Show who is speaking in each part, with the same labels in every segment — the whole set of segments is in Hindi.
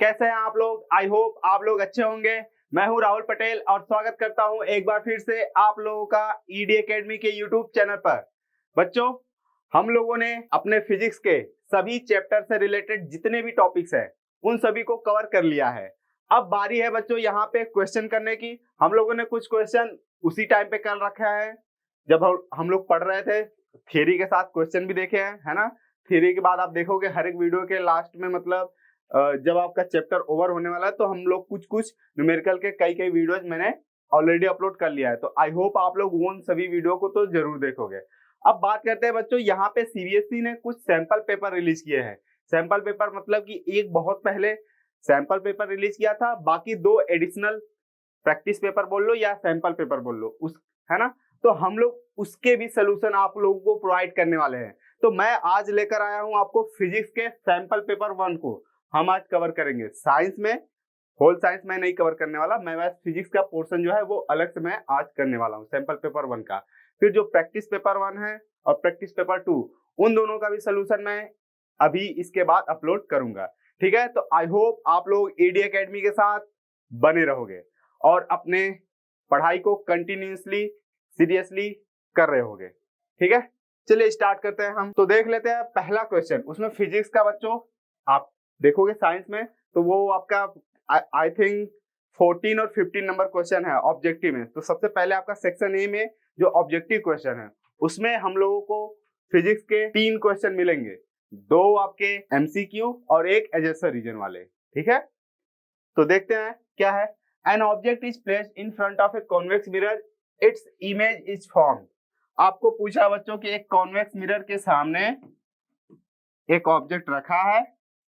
Speaker 1: कैसे हैं आप लोग? आई होप आप लोग अच्छे होंगे। मैं हूं राहुल पटेल और स्वागत करता हूं एक बार फिर से आप लोगों का ईडी एकेडमी के यूट्यूब चैनल पर। बच्चों, हम लोगों ने अपने फिजिक्स के सभी चैप्टर से रिलेटेड जितने भी टॉपिक्स हैं उन सभी को कवर कर लिया है। अब बारी है बच्चों यहाँ पे क्वेश्चन करने की। हम लोगों ने कुछ क्वेश्चन उसी टाइम पे कर रखा है जब हम लोग पढ़ रहे थे। थियरी के साथ क्वेश्चन भी देखे हैं, है ना। थियरी के बाद आप देखोगे हर एक वीडियो के लास्ट में, मतलब जब आपका चैप्टर ओवर होने वाला है तो हम लोग कुछ न्यूमेरिकल के कई वीडियोज मैंने ऑलरेडी अपलोड कर लिया है। तो आई होप आप लोग उन सभी वीडियो को तो जरूर देखोगे। अब बात करते हैं बच्चों, यहाँ पे सीबीएसई ने कुछ सैंपल पेपर रिलीज किए हैं। सैंपल पेपर मतलब कि एक बहुत पहले सैंपल पेपर रिलीज किया था, बाकी दो एडिशनल प्रैक्टिस पेपर बोल लो या सैंपल पेपर बोल लो, उस है ना। तो हम लोग उसके भी सोल्यूशन आप लोगों को प्रोवाइड करने वाले हैं। तो मैं आज लेकर आया हूं आपको फिजिक्स के सैंपल पेपर 1 को हम आज कवर करेंगे। साइंस में होल साइंस मैं नहीं कवर करने वाला, मैं बस फिजिक्स का पोर्शन जो है वो अलग से मैं आज करने वाला हूँ सैंपल पेपर 1 का। फिर जो प्रैक्टिस पेपर 1 है और प्रैक्टिस पेपर 2, उन दोनों का भी सोल्यूशन मैं अभी इसके बाद अपलोड करूंगा। ठीक है, तो आई होप आप लोग ईडी एकेडमी के साथ बने रहोगे और अपने पढ़ाई को कंटिन्यूसली सीरियसली कर रहे होगे। ठीक है, चलिए स्टार्ट करते हैं हम। तो देख लेते हैं पहला क्वेश्चन। उसमें फिजिक्स का बच्चों आप देखोगे साइंस में तो वो आपका आई थिंक 14 और 15 नंबर क्वेश्चन है ऑब्जेक्टिव में। तो सबसे पहले आपका सेक्शन ए में जो ऑब्जेक्टिव क्वेश्चन है उसमें हम लोगों को फिजिक्स के 3 क्वेश्चन मिलेंगे, 2 आपके एमसीक्यू और एक एडजस्टर रीजन वाले। ठीक है, तो देखते हैं क्या है। An object is placed in front of a convex mirror, its image is formed. आपको पूछा बच्चों कि एक कॉन्वेक्स मिरर के सामने एक ऑब्जेक्ट रखा है,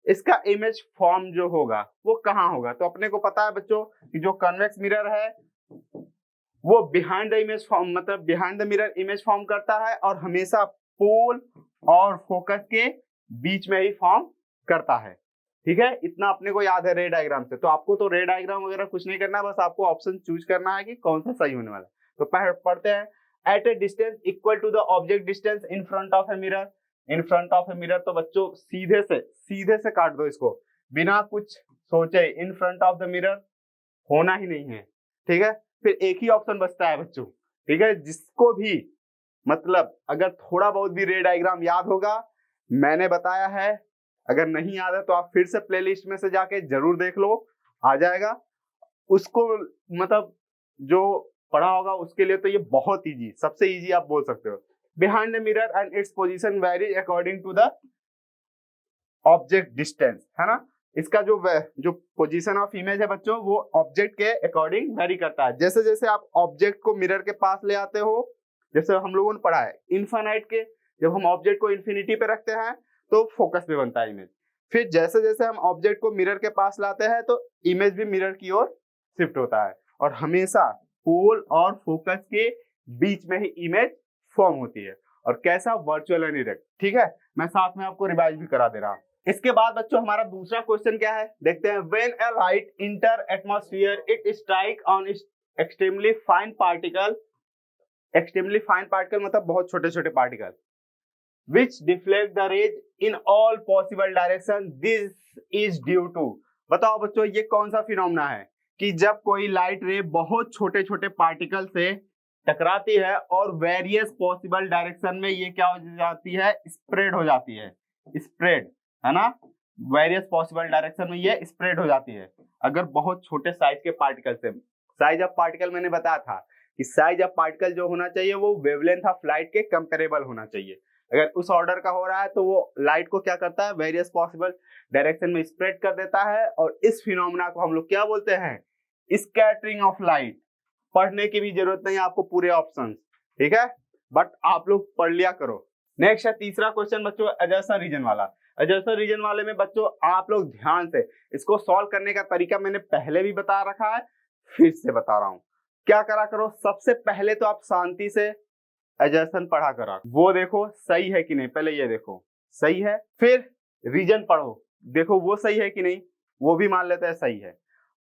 Speaker 1: इसका इमेज फॉर्म जो होगा वो कहाँ होगा। तो अपने को पता है बच्चों कि जो कॉन्वेक्स मिरर है वो बिहाइंड द इमेज फॉर्म, मतलब behind the mirror image form करता है और हमेशा पोल और फोकस के बीच में ही फॉर्म करता है। ठीक है, इतना अपने को याद है रे डायग्राम से। तो आपको तो रे डायग्राम वगैरह कुछ नहीं करना, बस आपको ऑप्शन चूज करना है कि कौन सा सही होने वाला है। तो पढ़ते हैं। At a distance equal to the object distance in front of a mirror. In front of a mirror तो बच्चों सीधे से काट दो इसको बिना कुछ सोचे। इन फ्रंट ऑफ द मिरर होना ही नहीं है। ठीक है, फिर एक ही ऑप्शन बचता है बच्चों। ठीक है, जिसको भी मतलब अगर थोड़ा बहुत भी रे डायग्राम याद होगा मैंने बताया है, अगर नहीं याद है तो आप फिर से प्लेलिस्ट में से जाके जरूर देख लो, आ जाएगा उसको। मतलब जो पढ़ा होगा उसके लिए तो ये बहुत इजी, सबसे इजी आप बोल सकते हो। Behind the mirror and its position varies according to the object distance, है ना। इसका जो पोजीशन ऑफ इमेज है बच्चों वो ऑब्जेक्ट के अकॉर्डिंग वेरी करता है। जैसे जैसे आप ऑब्जेक्ट को मिरर के पास ले आते हो, जैसे हम लोगों ने पढ़ा है इनफाइनाइट के, जब हम ऑब्जेक्ट को इन्फिनिटी पे रखते हैं तो फोकस पे बनता है इमेज। फिर जैसे जैसे हम ऑब्जेक्ट को मिरर के पास लाते हैं तो इमेज भी मिरर की ओर शिफ्ट होता है और हमेशा पोल और फोकस के बीच में ही इमेज फॉर्म होती है। और कैसा, वर्चुअल एंड इरेक्ट। ठीक है, मैं साथ में आपको रिवाइज भी करा दे रहा हूं। इसके बाद बच्चों हमारा दूसरा क्वेश्चन क्या है देखते हैं। When a light inter atmosphere it strike on extremely fine particle. Extremely fine particle मतलब बहुत छोटे छोटे particle, which deflect the rays in all possible direction, this is due to। बताओ बच्चों ये कौन सा फिनोमेना है कि जब कोई लाइट रे बहुत छोटे छोटे पार्टिकल से टकराती है और वेरियस पॉसिबल डायरेक्शन में ये क्या हो जाती है, स्प्रेड हो जाती है। स्प्रेड, है ना, वेरियस पॉसिबल डायरेक्शन में ये स्प्रेड हो जाती है अगर बहुत छोटे साइज के पार्टिकल से। साइज ऑफ पार्टिकल मैंने बताया था कि साइज ऑफ पार्टिकल जो होना चाहिए वो वेवलेंथ ऑफ लाइट के कंपेरेबल होना चाहिए। अगर उस ऑर्डर का हो रहा है तो वो लाइट को क्या करता है, वेरियस पॉसिबल डायरेक्शन में स्प्रेड कर देता है। और इस फिनोमेना को हम लोग क्या बोलते हैं, स्कैटरिंग ऑफ लाइट। पढ़ने की भी जरूरत नहीं आपको पूरे ऑप्शंस, ठीक है, बट आप लोग पढ़ लिया करो। नेक्स्ट है तीसरा क्वेश्चन बच्चों एडजस्टर रीजन वाला। एडजस्टर रीजन वाले में बच्चों आप लोग ध्यान से इसको सॉल्व करने का तरीका मैंने पहले भी बता रखा है, फिर से बता रहा हूं। क्या करा करो, सबसे पहले तो आप शांति से एडजस्टन पढ़ा करा, वो देखो सही है कि नहीं, पहले ये देखो सही है, फिर रीजन पढ़ो, देखो वो सही है कि नहीं, वो भी मान लेते हैं सही है।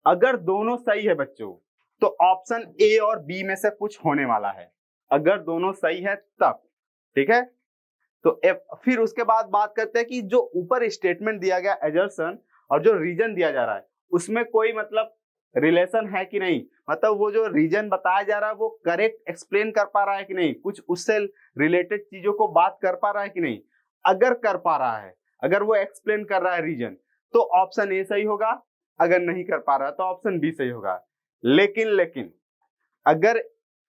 Speaker 1: अगर दोनों सही है बच्चों तो ऑप्शन ए और बी में से कुछ होने वाला है, अगर दोनों सही है तब। ठीक है, तो फिर उसके बाद बात करते हैं कि जो ऊपर स्टेटमेंट दिया गया एजर्सन और जो रीजन दिया जा रहा है उसमें कोई मतलब रिलेशन है कि नहीं, मतलब वो जो रीजन बताया जा रहा है वो करेक्ट एक्सप्लेन कर पा रहा है कि नहीं, कुछ उससे रिलेटेड चीजों को बात कर पा रहा है कि नहीं। अगर कर पा रहा है, अगर वो एक्सप्लेन कर रहा है रीजन, तो ऑप्शन ए सही होगा। अगर नहीं कर पा रहा तो ऑप्शन बी सही होगा। लेकिन अगर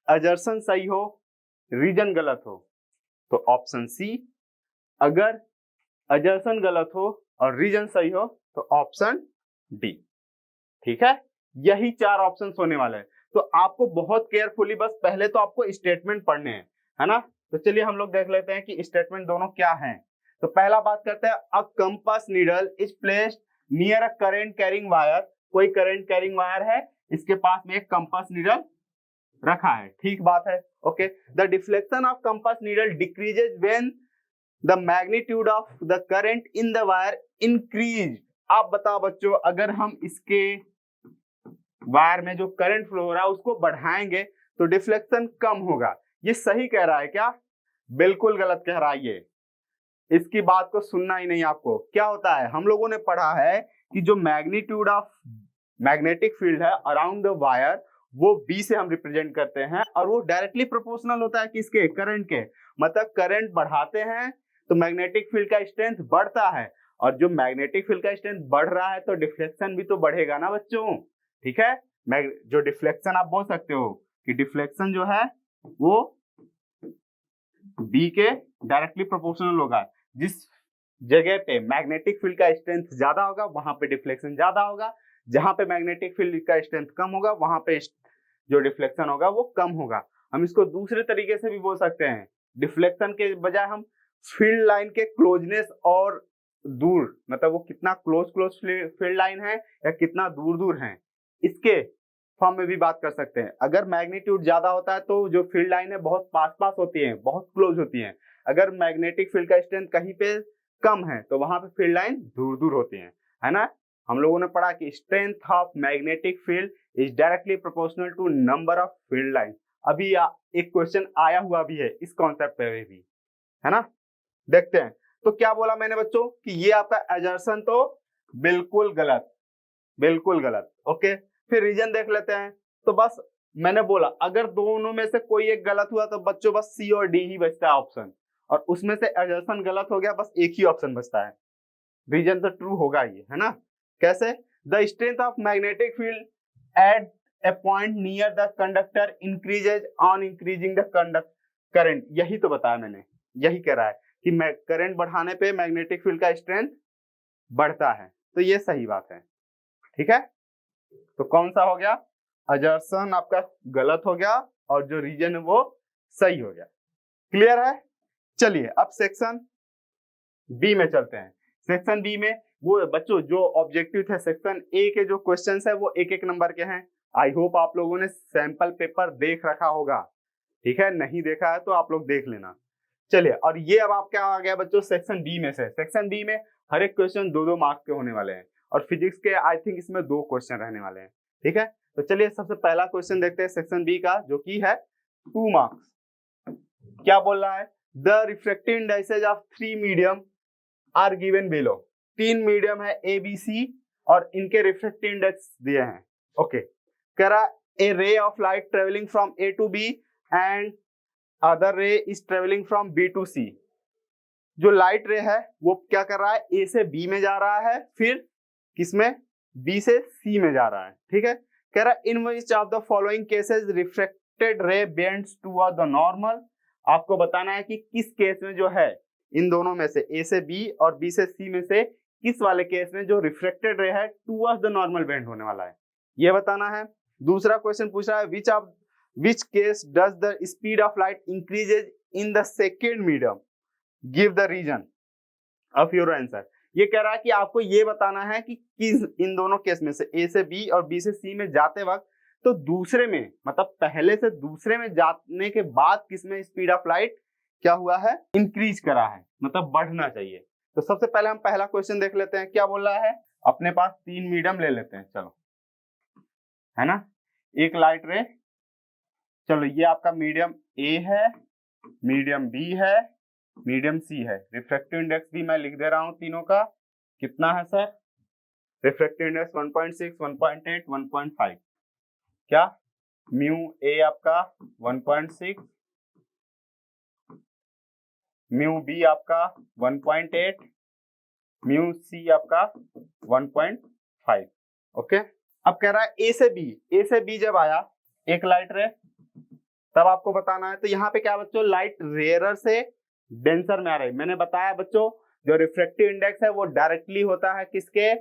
Speaker 1: असर्शन सही हो, रीजन गलत हो, तो ऑप्शन सी। अगर असर्शन गलत हो और रीजन सही हो तो ऑप्शन डी। ठीक है, यही 4 ऑप्शंस होने वाले हैं। तो आपको बहुत केयरफुली बस पहले तो आपको स्टेटमेंट पढ़ने हैं, है ना। तो चलिए हम लोग देख लेते हैं कि स्टेटमेंट दोनों क्या हैं। तो पहला बात करते हैं, a compass needle is placed near a current carrying wire. कोई करंट कैरिंग वायर है, इसके पास में एक कंपास नीडल रखा है, ठीक बात है। Okay, the deflection of compass needle decreases when the magnitude of the current in the wire increase. आप बताओ बच्चों, अगर हम इसके वायर में जो करंट फ्लो हो रहा है उसको बढ़ाएंगे तो डिफ्लेक्शन कम होगा। ये सही कह रहा है क्या? बिल्कुल गलत कह रहा है ये। इसकी बात को सुनना ही नहीं आपको। क्या होता है, हम लोगों ने पढ़ा है कि जो मैग्नीट्यूड ऑफ मैग्नेटिक फील्ड है अराउंड द वायर, वो बी से हम रिप्रेजेंट करते हैं और वो डायरेक्टली प्रोपोर्शनल होता है किसके? करंट के। मतलब करंट बढ़ाते हैं तो मैग्नेटिक फील्ड का स्ट्रेंथ बढ़ता है, और जो मैग्नेटिक फील्ड का स्ट्रेंथ बढ़ रहा है तो डिफ्लेक्शन भी तो बढ़ेगा ना बच्चों। ठीक है, जो डिफ्लेक्शन आप बोल सकते हो कि डिफ्लेक्शन जो है वो बी के डायरेक्टली प्रोपोर्शनल होगा। जिस जगह पे मैग्नेटिक फील्ड का स्ट्रेंथ ज्यादा होगा वहां पे डिफ्लेक्शन ज्यादा होगा, जहां पे मैग्नेटिक फील्ड का स्ट्रेंथ कम होगा वहां पे जो डिफ्लेक्शन होगा वो कम होगा। हम इसको दूसरे तरीके से भी बोल सकते हैं, डिफ्लेक्शन के बजाय हम फील्ड लाइन के क्लोजनेस और दूर, मतलब वो कितना क्लोज फील्ड लाइन है या कितना दूर दूर है, इसके फॉर्म में भी बात कर सकते हैं। अगर मैग्नीट्यूड ज्यादा होता है तो जो फील्ड लाइन है बहुत पास पास होती है, बहुत क्लोज होती है। अगर मैग्नेटिक फील्ड का स्ट्रेंथ कहीं पे कम है तो वहां पे फील्ड लाइन दूर दूर होती है ना। हम लोगों ने पढ़ा कि strength of magnetic field is directly proportional to number of field line. अभी एक क्वेश्चन आया हुआ भी है इस कॉन्सेप्ट पे भी, है ना। देखते हैं, तो क्या बोला मैंने बच्चों कि ये आपका असर्शन तो बिल्कुल गलत, बिल्कुल गलत। ओके, फिर रीजन देख लेते हैं। तो बस मैंने बोला अगर दोनों में से कोई एक गलत हुआ तो बच्चों बस सी और डी ही बचता है ऑप्शन, और उसमें से असर्शन गलत हो गया, बस एक ही ऑप्शन बचता है। रीजन तो ट्रू होगा ही, है ना। कैसे? The strength of magnetic field at A point near the conductor increases on increasing the current. यही तो बताया मैंने, यही कह रहा है कि करंट बढ़ाने पे मैग्नेटिक फील्ड का स्ट्रेंथ बढ़ता है, तो ये सही बात है। ठीक है, तो कौन सा हो गया? असर्शन आपका गलत हो गया और जो रीजन है वो सही हो गया। क्लियर है? चलिए अब सेक्शन बी में चलते हैं। सेक्शन बी में वो बच्चों जो ऑब्जेक्टिव थे सेक्शन ए के जो क्वेश्चंस है वो एक एक नंबर के हैं। आई होप आप लोगों ने सैंपल पेपर देख रखा होगा। ठीक है, नहीं देखा है तो आप लोग देख लेना। चलिए, और ये अब आपका आ गया बच्चों सेक्शन बी में से। सेक्शन बी में हर एक क्वेश्चन 2-2 मार्क्स के होने वाले हैं, और फिजिक्स के आई थिंक इसमें 2 क्वेश्चन रहने वाले हैं। ठीक है, तो चलिए सबसे पहला क्वेश्चन देखते हैं सेक्शन बी का, जो की है 2 मार्क्स। क्या बोल रहा है? The refractive indices of 3 medium are given below. 3 medium है ए बी सी और इनके रिफ्रैक्टिव इंडेक्स दिए हैं। ओके, कह रहा a ray of light travelling from A to B and other ray is travelling from B to C. जो लाइट रे है वो क्या कर रहा है? ए से बी में जा रहा है, फिर किसमें? बी से सी में जा रहा है। ठीक है, कह रहा है in which of the following cases refracted ray bends toward the normal. आपको बताना है कि किस केस में जो है इन दोनों में से ए से बी और बी से सी में से किस वाले केस में जो रिफ्रैक्टेड रे है टुवर्ड्स द नॉर्मल बेंड होने वाला है, ये बताना है। दूसरा क्वेश्चन पूछ रहा है which case does the speed of light increases in the second medium, give the region of your answer। ये कह रहा है कि आपको ये बताना है कि किस इन दोनों केस में से ए से बी और बी से सी में जाते वक्त तो दूसरे में, मतलब पहले से दूसरे में जाने के बाद किसमें स्पीड ऑफ लाइट क्या हुआ है? इंक्रीज करा है, मतलब बढ़ना चाहिए। तो सबसे पहले हम पहला क्वेश्चन देख लेते हैं, क्या बोल रहा है। अपने पास 3 मीडियम ले लेते हैं, चलो, है ना। एक लाइट रे, चलो ये आपका मीडियम ए है, मीडियम बी है, मीडियम सी है। रिफ्रैक्टिव इंडेक्स भी मैं लिख दे रहा हूं तीनों का। कितना है सर? रिफ्रैक्टिव इंडेक्स 1.6, 1.8, 1.5, क्या म्यू ए आपका 1.6, म्यू बी आपका 1.8, म्यू सी आपका 1.5। ओके, अब कह रहा है ए से बी जब आया एक लाइट रे, तब आपको बताना है। तो यहाँ पे क्या बच्चों, लाइट रेयरर से डेंसर में आ रही है। मैंने बताया बच्चों जो रिफ्रैक्टिव इंडेक्स है वो डायरेक्टली होता है किसके,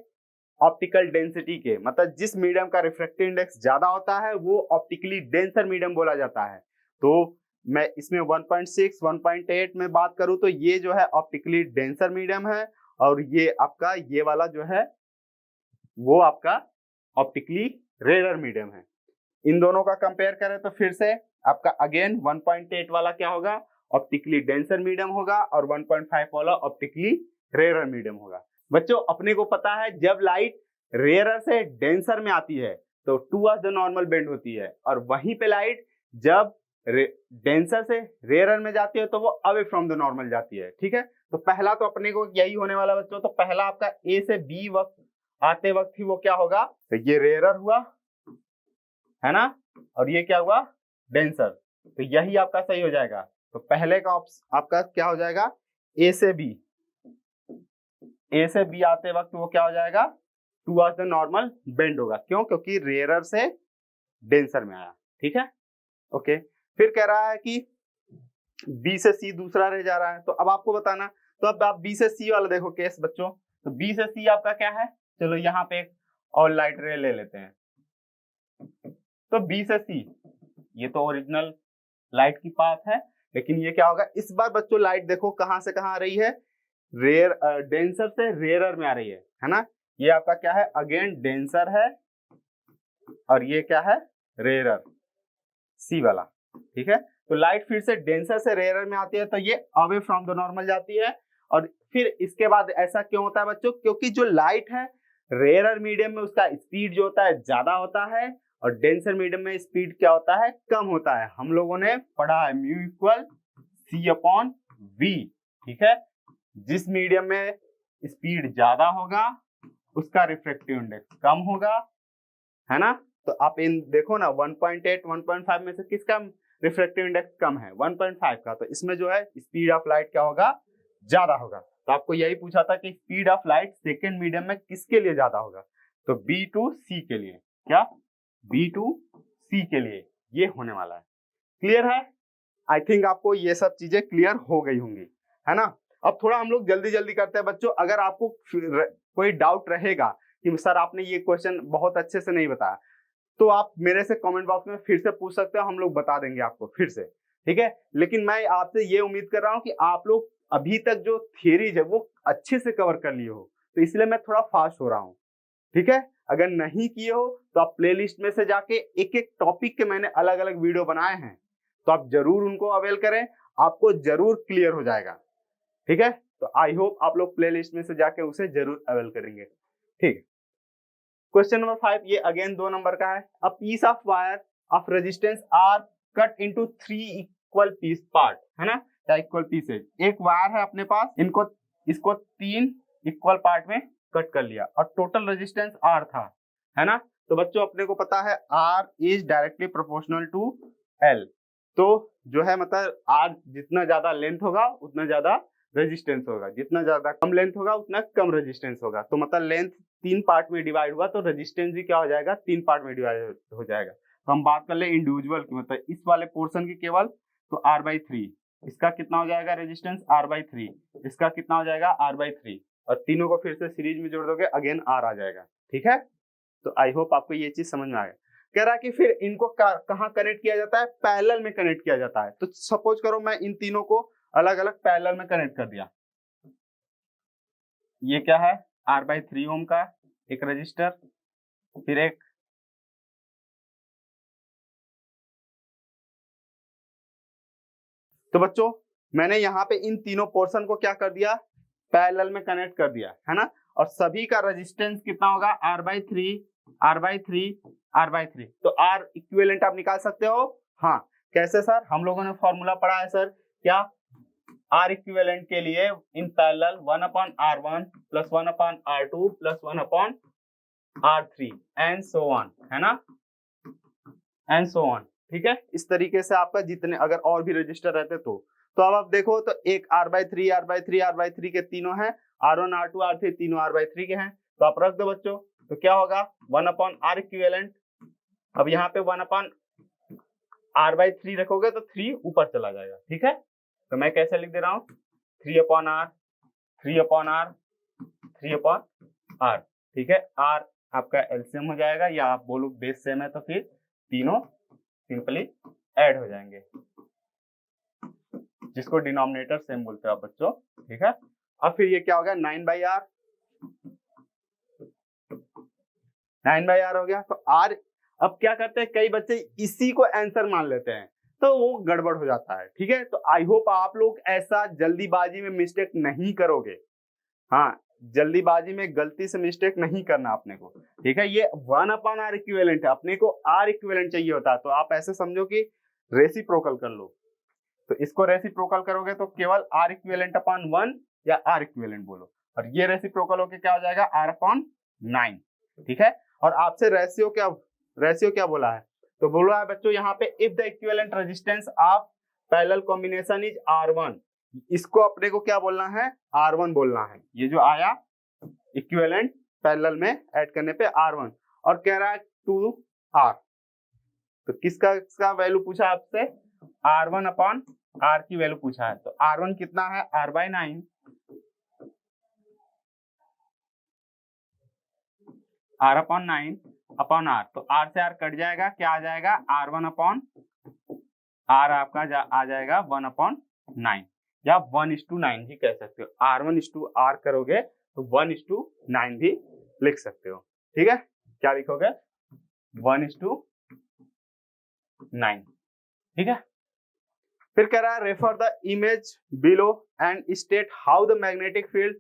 Speaker 1: ऑप्टिकल डेंसिटी के। मतलब जिस मीडियम का रिफ्रैक्टिव इंडेक्स ज्यादा होता है वो ऑप्टिकली डेंसर मीडियम बोला जाता है। तो मैं इसमें 1.6, 1.8 में बात करूं तो ये जो है ऑप्टिकली डेंसर मीडियम है, और ये आपका ये वाला जो है वो आपका ऑप्टिकली रेयरर मीडियम है। इन दोनों का कंपेयर करें तो फिर से आपका अगेन 1.8 वाला क्या होगा, ऑप्टिकली डेंसर मीडियम होगा, और 1.5 वाला ऑप्टिकली रेयरर मीडियम होगा। बच्चों अपने को पता है जब लाइट रेयरर से डेंसर में आती है तो टुवर्ड्स द नॉर्मल बेंड होती है, और वहीं पे लाइट जब डेंसर से रेयरर में जाती है तो वो अवे फ्रॉम द नॉर्मल जाती है। ठीक है, तो पहला तो अपने को यही होने वाला बच्चों। तो पहला आपका ए से बी वक्त आते वक्त ही वो क्या होगा, तो ये रेयरर हुआ है ना, और ये क्या हुआ, डेंसर। तो यही आपका सही हो जाएगा। तो पहले का आपका क्या हो जाएगा, ए से बी आते वक्त वो क्या हो जाएगा, टुवर्ड्स द नॉर्मल बेंड होगा। क्यों, क्योंकि रेयरर से डेंसर में आया। ठीक है, ओके। फिर कह रहा है कि बी से सी दूसरा रह जा रहा है, तो अब आपको बताना। तो अब आप बी से सी वाला देखो केस बच्चों। तो बी से सी आपका क्या है, चलो यहाँ पे एक और लाइट रे ले लेते हैं। तो बी से सी ये तो ओरिजिनल लाइट की पाथ है, लेकिन ये क्या होगा, इस बार बच्चों लाइट देखो कहां से कहां आ रही है, डेंसर से रेयरर में आ रही है ना। ये आपका क्या है, अगेन डेंसर है, और ये क्या है, रेयरर, सी वाला। ठीक है, तो लाइट फिर से डेंसर से रेयरर में आती है तो ये अवे फ्रॉम द नॉर्मल जाती है। और फिर इसके बाद ऐसा क्यों होता है बच्चों, क्योंकि जो लाइट है रेयरर मीडियम में उसका स्पीड जो होता है ज्यादा होता है, और डेंसर मीडियम में स्पीड क्या होता है, कम होता है। हम लोगों ने पढ़ा है mu equal C upon V. ठीक है, जिस मीडियम में स्पीड ज्यादा होगा उसका रिफ्रैक्टिव इंडेक्स कम होगा, है ना। तो आप इन देखो ना 1.8, 1.5 में से किसका रिफ्रैक्टिव इंडेक्स कम है, 1.5 का। तो इसमें जो है स्पीड ऑफ लाइट क्या होगा, ज्यादा होगा। तो आपको यही पूछा था कि speed of light second medium में किसके लिए ज्यादा होगा, तो बी टू सी के लिए, क्या बी टू सी के लिए ये होने वाला है। क्लियर है, आई थिंक आपको ये सब चीजें क्लियर हो गई होंगी, है ना। अब थोड़ा हम लोग जल्दी जल्दी करते हैं बच्चों। अगर आपको कोई डाउट रहेगा कि सर आपने ये क्वेश्चन बहुत अच्छे से नहीं बताया, तो आप मेरे से कमेंट बॉक्स में फिर से पूछ सकते हो, हम लोग बता देंगे आपको फिर से। ठीक है, लेकिन मैं आपसे ये उम्मीद कर रहा हूँ कि आप लोग अभी तक जो थियरीज है वो अच्छे से कवर कर लिए हो, तो इसलिए मैं थोड़ा फास्ट हो रहा हूँ। ठीक है, अगर नहीं किए हो तो आप प्लेलिस्ट में से जाके एक एक टॉपिक के मैंने अलग अलग वीडियो बनाए हैं, तो आप जरूर उनको अवेल करें, आपको जरूर क्लियर हो जाएगा। ठीक है, तो आई होप आप लोग प्लेलिस्ट में से जाके उसे जरूर अवेल करेंगे। ठीक है, क्वेश्चन नंबर 5 ये अगेन 2 नंबर का है। A piece of wire of resistance R cut into 3 equal piece part, है ना, या इक्वल पीसेज। एक वायर है अपने पास, इसको 3 इक्वल पार्ट में कट कर लिया, और टोटल रेजिस्टेंस आर था, है ना। तो बच्चों अपने को पता है R is directly proportional to L. तो जो है मतलब आर जितना ज्यादा लेंथ होगा उतना ज्यादा रेजिस्टेंस होगा, जितना ज्यादा कम लेंथ होगा उतना कम रेजिस्टेंस होगा। तो मतलब लेंथ 3 पार्ट में डिवाइड हुआ तो रेजिस्टेंस भी क्या हो जाएगा, 3 पार्ट में डिवाइड हो जाएगा। तो हम बात कर ले इंडिविजुअल की, मतलब इस वाले पोर्शन की केवल, तो r/3, इसका कितना हो जाएगा रेजिस्टेंस, r/3, इसका कितना हो जाएगा, r/3, और तीनों को फिर से सीरीज में जोड़ दोगे अगेन r आ जाएगा। ठीक है, तो आई होप आपको ये चीज समझ में आ गया। कह रहा है कि फिर इनको कहाँ कनेक्ट किया जाता है, पैरेलल में कनेक्ट किया जाता है। तो सपोज करो मैं इन तीनों को अलग अलग पैरेलल में कनेक्ट कर दिया। ये क्या है, r/3 ओम का एक रजिस्टर, फिर एक तो बच्चों मैंने यहाँ पे इन तीनों पोर्शन को क्या कर दिया, पैरेलल में कनेक्ट कर दिया, है ना। और सभी का रेजिस्टेंस कितना होगा, r/3, r/3, r/3। तो r इक्विवेलेंट आप निकाल सकते हो। हाँ, कैसे सर, हम लोगों ने फॉर्मूला पढ़ा है सर, क्या R इक्विवेलेंट के लिए in parallel 1/r1 + 1/r2 + 1/r R3 and so on, है ना, एंड सो ऑन। ठीक है, इस तरीके से आपका जितने अगर और भी रजिस्टर रहते तो अब आप देखो तो एक R/3 R/3 R/3 के तीनों हैं, R1 R2 R3 तीनों R/3 के हैं, तो आप रख दो बच्चों। तो क्या होगा 1/R इक्विवेलेंट। अब यहाँ पे 1/R/3 रखोगे तो 3 ऊपर चला जाएगा। ठीक है, तो मैं कैसे लिख दे रहा हूँ 3/R 3/R 3/R। ठीक है, R आपका एलसीएम हो जाएगा, या आप बोलो बेस सेम है तो फिर तीनों सिंपली ऐड हो जाएंगे, जिसको डिनोमिनेटर सेम बोलते हो आप बच्चों। ठीक है, अब फिर ये क्या हो गया 9/R, 9/R हो गया। तो R अब क्या करते हैं कई बच्चे इसी को आंसर मान लेते हैं, तो वो गड़बड़ हो जाता है। ठीक है, तो आई होप आप लोग ऐसा जल्दीबाजी में मिस्टेक नहीं करोगे। हाँ, जल्दीबाजी में गलती से मिस्टेक नहीं करना अपने को। ठीक है, ये 1/R इक्विवेलेंट है, अपने को R इक्विवेलेंट चाहिए होता है, तो आप ऐसे समझो कि रेसिप्रोकल कर लो। तो इसको रेसिप्रोकल करोगे तो केवल R इक्विवेलेंट अपॉन 1 या R इक्विवेलेंट बोलो, और ये रेसिप्रोकल होके क्या हो जाएगा R/9। ठीक है, और आपसे रेशियो क्या बोला है, तो बोला है बच्चों यहाँ पे if the equivalent resistance of parallel combination is R1, इसको अपने को क्या बोलना है R1 बोलना है। ये जो आया इक्विवेलेंट पैरेलल में ऐड करने पे R1, और कह रहा है 2R, तो किसका वैल्यू पूछा आपसे R1/R की वैल्यू पूछा है। तो R1 कितना है R/9, R/9 अपॉन R, तो R से R कट जाएगा, क्या आ जाएगा R1/R आपका आ जाएगा 1/9, या 1:9 भी कह सकते हो। R1:R करोगे तो 1:9 भी लिख सकते हो। ठीक है, क्या लिखोगे 1:9। ठीक है, फिर कह रहा है refer the image below and state how the magnetic field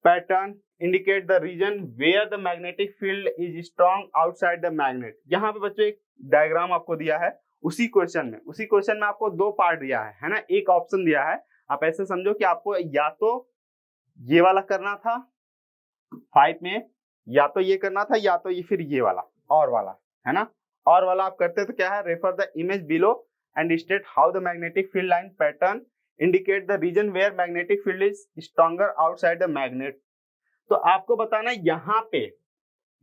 Speaker 1: pattern indicate the region where the magnetic field is strong outside the magnet. यहाँ पे बच्चों एक डायग्राम आपको दिया है, उसी क्वेश्चन में आपको दो पार्ट दिया है ना, एक ऑप्शन दिया है। आप ऐसे समझो कि आपको या तो ये वाला करना था 5 में, या तो ये करना था, या तो ये फिर ये वाला और वाला, है ना। और वाला आप करते तो क्या है refer the image below and state how the magnetic field line pattern indicate the region where magnetic field is stronger outside the magnet. तो आपको बताना है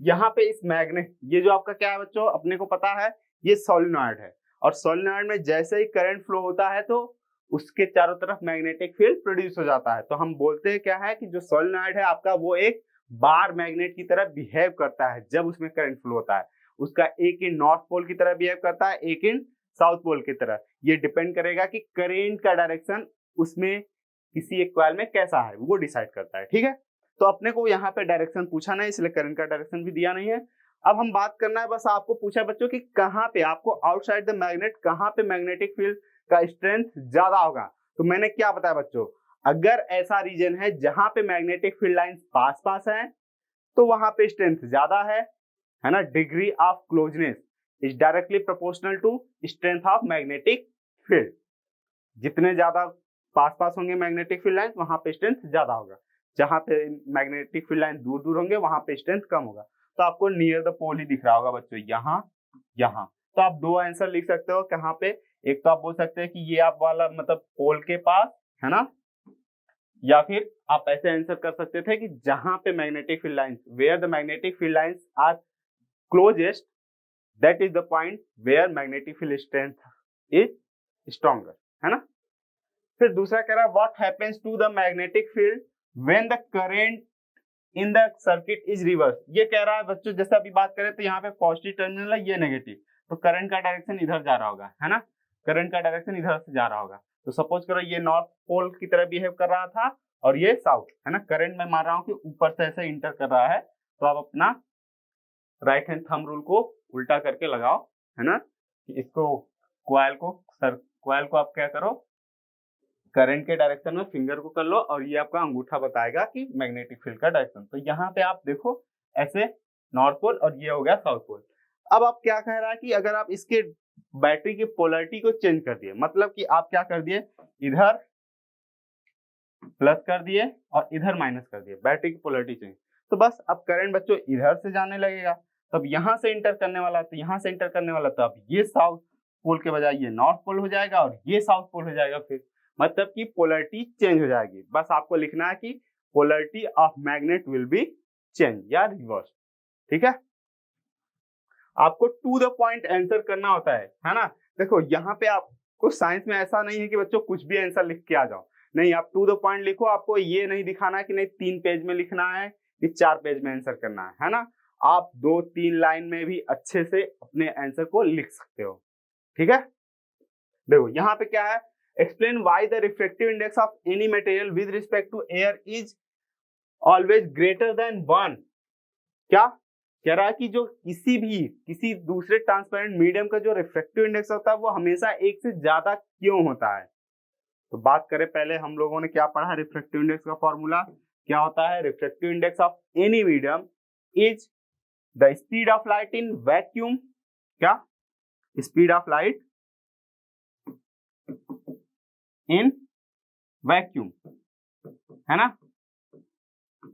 Speaker 1: यहाँ पे इस मैग्नेट, ये जो आपका क्या है बच्चों अपने को पता है ये सोलेनॉइड है, और सोलेनॉइड में जैसे ही करंट फ्लो होता है तो उसके चारों तरफ मैग्नेटिक फील्ड प्रोड्यूस हो जाता है। तो हम बोलते हैं क्या है कि जो सोलेनॉइड है आपका वो एक बार मैग्नेट की तरह बिहेव करता है जब उसमें करंट फ्लो होता है। उसका एक इन नॉर्थ पोल की तरह बिहेव करता है, एक इन साउथ पोल की तरह। ये डिपेंड करेगा कि करंट का डायरेक्शन उसमें किसी एक कॉइल में कैसा है वो डिसाइड करता है। ठीक है, तो अपने को यहाँ पे डायरेक्शन पूछा नहीं, इसलिए करंट का डायरेक्शन भी दिया नहीं है। अब हम बात करना है, बस आपको पूछा बच्चों कि कहाँ पे आपको आउटसाइड द मैग्नेट कहाँ पे मैग्नेटिक फील्ड का स्ट्रेंथ ज्यादा होगा। तो मैंने क्या बताया बच्चों, अगर ऐसा रीजन है जहां पे मैग्नेटिक फील्ड लाइंस पास पास है तो वहां पे स्ट्रेंथ ज्यादा है ना। Degree of closeness is directly proportional to strength of magnetic field. जितने ज्यादा पास पास होंगे मैग्नेटिक फील्ड लाइंस वहां पे स्ट्रेंथ ज्यादा होगा, जहां पे मैग्नेटिक फील्ड लाइन दूर दूर होंगे वहां पे स्ट्रेंथ कम होगा। तो आपको नियर द पोल ही दिख रहा होगा बच्चों, यहाँ तो आप दो आंसर लिख सकते हो कहाँ पे। एक तो आप बोल सकते हैं कि ये आप वाला मतलब पोल के पास है ना, या फिर आप ऐसे आंसर कर सकते थे कि जहां पे magnetic field lines where the magnetic field lines are closest that is the point where magnetic field strength is stronger, है ना। फिर दूसरा कह रहा है what happens to the magnetic field when the current in the circuit is reverse. ये कह रहा है बच्चों जैसे अभी बात करें तो यहाँ पे पॉजिटिव टर्मिनल है, ये नेगेटिव, तो करंट का डायरेक्शन इधर जा रहा होगा, है ना। करंट का डायरेक्शन इधर से जा रहा होगा। तो सपोज करो ये नॉर्थ पोल की तरह बिहेव कर रहा था और ये साउथ, है ना। करंट मैं मान रहा हूँ कि ऊपर से ऐसे इंटर कर रहा है, तो आप अपना राइट हैंड थंब रूल को उल्टा करके लगाओ, है ना। इसको कॉइल को आप क्या करो, करंट के डायरेक्शन में फिंगर को कर लो और ये आपका अंगूठा बताएगा कि मैग्नेटिक फील्ड का डायरेक्शन। तो यहाँ पे आप देखो ऐसे नॉर्थ पोल और ये हो गया साउथ पोल। अब आप क्या कह रहा है कि अगर आप इसके बैटरी की पोलरिटी को चेंज कर दिए, मतलब कि आप क्या कर दिए इधर प्लस कर दिए और इधर माइनस कर दिए, बैटरी की पोलरिटी चेंज, तो बस अब करंट बच्चों इधर से जाने लगेगा, तब यहाँ से इंटर करने वाला, तो यहाँ से इंटर करने वाला, तो अब ये साउथ पोल के बजाय ये नॉर्थ पोल हो जाएगा और ये साउथ पोल हो जाएगा। फिर मतलब कि पोलरिटी चेंज हो जाएगी। बस आपको लिखना है कि polarity of magnet will be change या रिवर्स। ठीक है, आपको टू द पॉइंट आंसर करना होता है ना। देखो यहाँ पे आपको साइंस में ऐसा नहीं है कि बच्चों कुछ भी आंसर लिख के आ जाओ, नहीं, आप टू द पॉइंट लिखो। आपको ये नहीं दिखाना कि नहीं 3 पेज में लिखना है कि 4 पेज में आंसर करना है ना। आप 2-3 लाइन में भी अच्छे से अपने आंसर को लिख सकते हो। ठीक है, देखो यहाँ पे क्या है, explain why the refractive index of any material with respect to air is always greater than 1। क्या कह रहा है कि जो किसी दूसरे ट्रांसपेरेंट मीडियम का जो रिफ्रैक्टिव इंडेक्स होता है वो हमेशा 1 से ज्यादा क्यों होता है। तो बात करें, पहले हम लोगों ने क्या पढ़ा, रिफ्रैक्टिव इंडेक्स का फॉर्मूला क्या होता है। Refractive index of any medium is the speed of light in vacuum, क्या, speed of light in vacuum, है ना,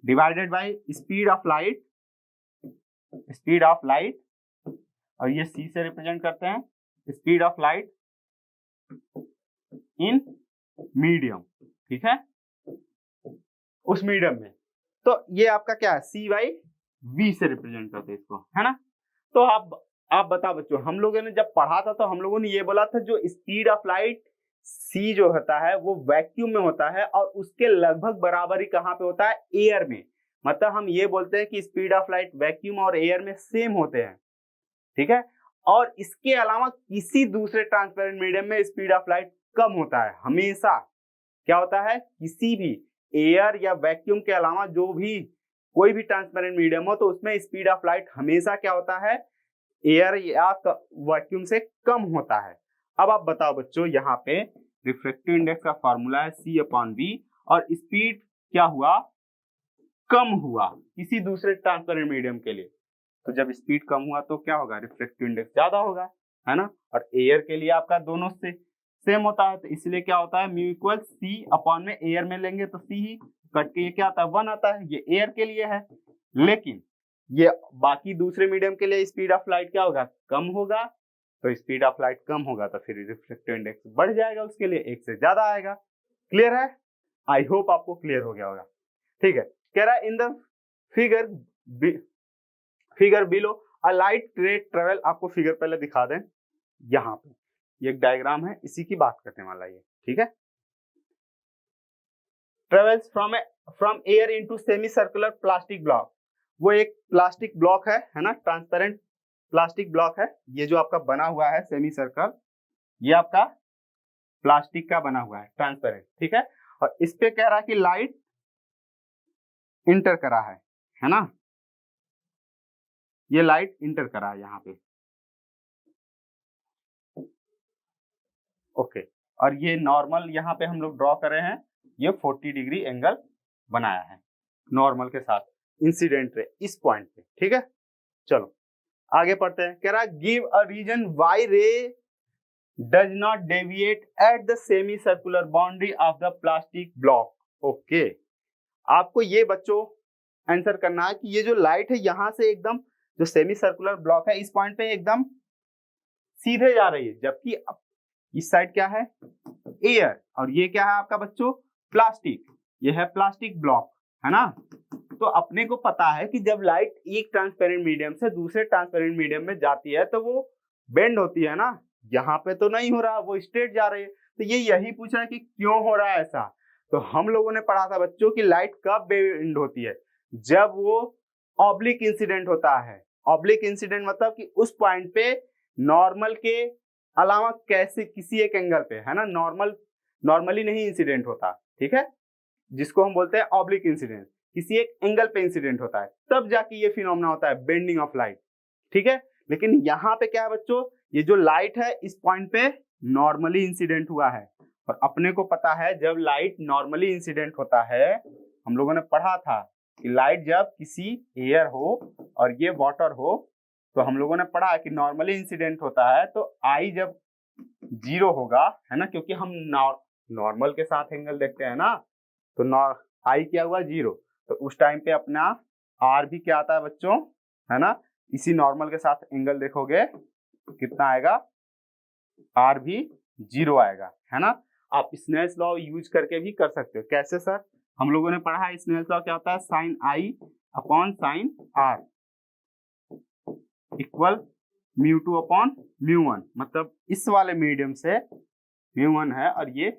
Speaker 1: divided by speed of light, और ये c से रिप्रेजेंट करते हैं, speed of light in medium. ठीक है, उस मीडियम में, तो ये आपका क्या है, c/v से रिप्रेजेंट करते हैं इसको, है ना। तो आप बताओ बच्चों, हम लोगों ने जब पढ़ा था तो हम लोगों ने ये बोला था जो स्पीड ऑफ लाइट c जो होता है वो वैक्यूम में होता है और उसके लगभग बराबर ही कहाँ पे होता है, एयर में। मतलब हम ये बोलते हैं कि स्पीड ऑफ लाइट वैक्यूम और एयर में सेम होते हैं। ठीक है, और इसके अलावा किसी दूसरे ट्रांसपेरेंट मीडियम में स्पीड ऑफ लाइट कम होता है। हमेशा क्या होता है, किसी भी एयर या वैक्यूम के अलावा जो भी कोई भी ट्रांसपेरेंट मीडियम हो तो उसमें स्पीड ऑफ लाइट हमेशा क्या होता है, एयर या वैक्यूम से कम होता है। अब आप बताओ बच्चों, यहाँ पे रिफ्रैक्टिव इंडेक्स का फॉर्मूला है c/v और स्पीड क्या हुआ, कम हुआ किसी दूसरे ट्रांसपेरेंट मीडियम के लिए। तो जब स्पीड कम हुआ तो क्या होगा, रिफ्रैक्टिव इंडेक्स ज्यादा होगा, है ना। और एयर के लिए आपका दोनों से सेम होता है, तो इसलिए क्या होता है, म्यू इक्वल c/में एयर में लेंगे तो c ही कट के ये क्या आता है, 1 आता है। ये एयर के लिए है, लेकिन ये बाकी दूसरे मीडियम के लिए स्पीड ऑफ लाइट क्या होगा, कम होगा। तो स्पीड ऑफ लाइट कम होगा तो फिर रिफ्रैक्टिव इंडेक्स बढ़ जाएगा, उसके लिए 1 से ज्यादा आएगा। क्लियर है, आई होप आपको क्लियर हो गया होगा। ठीक है, कह रहा है in the figure below a light रे ट्रेवल, आपको फिगर पहले दिखा दें, यहाँ पे ये एक डायग्राम है, इसी की बात करने वाला ये। ठीक है, travels from air into semi circular plastic block, वो एक प्लास्टिक ब्लॉक है ना, ट्रांसपेरेंट प्लास्टिक ब्लॉक है। ये जो आपका बना हुआ है सेमी सर्कल, ये आपका प्लास्टिक का बना हुआ है, ट्रांसपेरेंट। ठीक है, और इस पे कह रहा है कि लाइट इंटर करा है ना, ये लाइट इंटर करा है यहाँ पे। ओके, और ये नॉर्मल यहाँ पे हम लोग ड्रॉ कर रहे हैं, ये 40 डिग्री एंगल बनाया है नॉर्मल के साथ, इंसिडेंट रे इस पॉइंट पे। ठीक है, चलो आगे पढ़ते हैं। कह रहा है गिव अ रीजन व्हाई रे does not deviate at the semi circular boundary of the plastic block. Okay, आपको ये बच्चों आंसर करना है कि ये जो लाइट है यहाँ से एकदम जो सेमी सर्कुलर ब्लॉक है इस पॉइंट पे एकदम सीधे जा रही है, जबकि इस साइड क्या है, एयर, और ये क्या है आपका बच्चों, प्लास्टिक। ये है प्लास्टिक ब्लॉक, है ना। तो अपने को पता है कि जब लाइट एक ट्रांसपेरेंट मीडियम से दूसरे ट्रांसपेरेंट मीडियम में जाती है तो वो बेंड होती है ना, यहाँ पे तो नहीं हो रहा, वो स्ट्रेट जा रही है। तो ये यही पूछ रहा है कि क्यों हो रहा है ऐसा। तो हम लोगों ने पढ़ा था बच्चों कि लाइट कब बेंड होती है, जब वो ऑब्लिक इंसिडेंट होता है। ऑब्लिक इंसिडेंट मतलब कि उस पॉइंट पे नॉर्मल के अलावा कैसे किसी एक एंगल पे, है ना, नॉर्मली नहीं इंसिडेंट होता। ठीक है, जिसको हम बोलते हैं ऑब्लिक इंसिडेंट, किसी एक एंगल पे इंसिडेंट होता है, तब जाके ये फिनोमेना होता है बेंडिंग ऑफ लाइट। ठीक है, लेकिन यहाँ पे क्या है बच्चों, ये जो लाइट है इस पॉइंट पे नॉर्मली इंसिडेंट हुआ है, और अपने को पता है जब लाइट नॉर्मली इंसिडेंट होता है, हम लोगों ने पढ़ा था कि लाइट जब किसी एयर हो और ये वाटर हो, तो हम लोगों ने पढ़ा कि नॉर्मली इंसिडेंट होता है तो आई जब 0 होगा, है ना, क्योंकि हम नॉर्मल के साथ एंगल देखते हैं ना, तो आई क्या हुआ 0, तो उस टाइम पे अपना आर भी क्या आता है बच्चों, है ना, इसी नॉर्मल के साथ एंगल देखोगे कितना आएगा, आर भी 0 आएगा, है ना। आप स्नेल्स लॉ यूज करके भी कर सकते हो। कैसे सर? हम लोगों ने पढ़ा है स्नेल्स लॉ क्या होता है, sine I upon sine are equal mu two upon mu one, मतलब इस वाले मीडियम से म्यू वन है और ये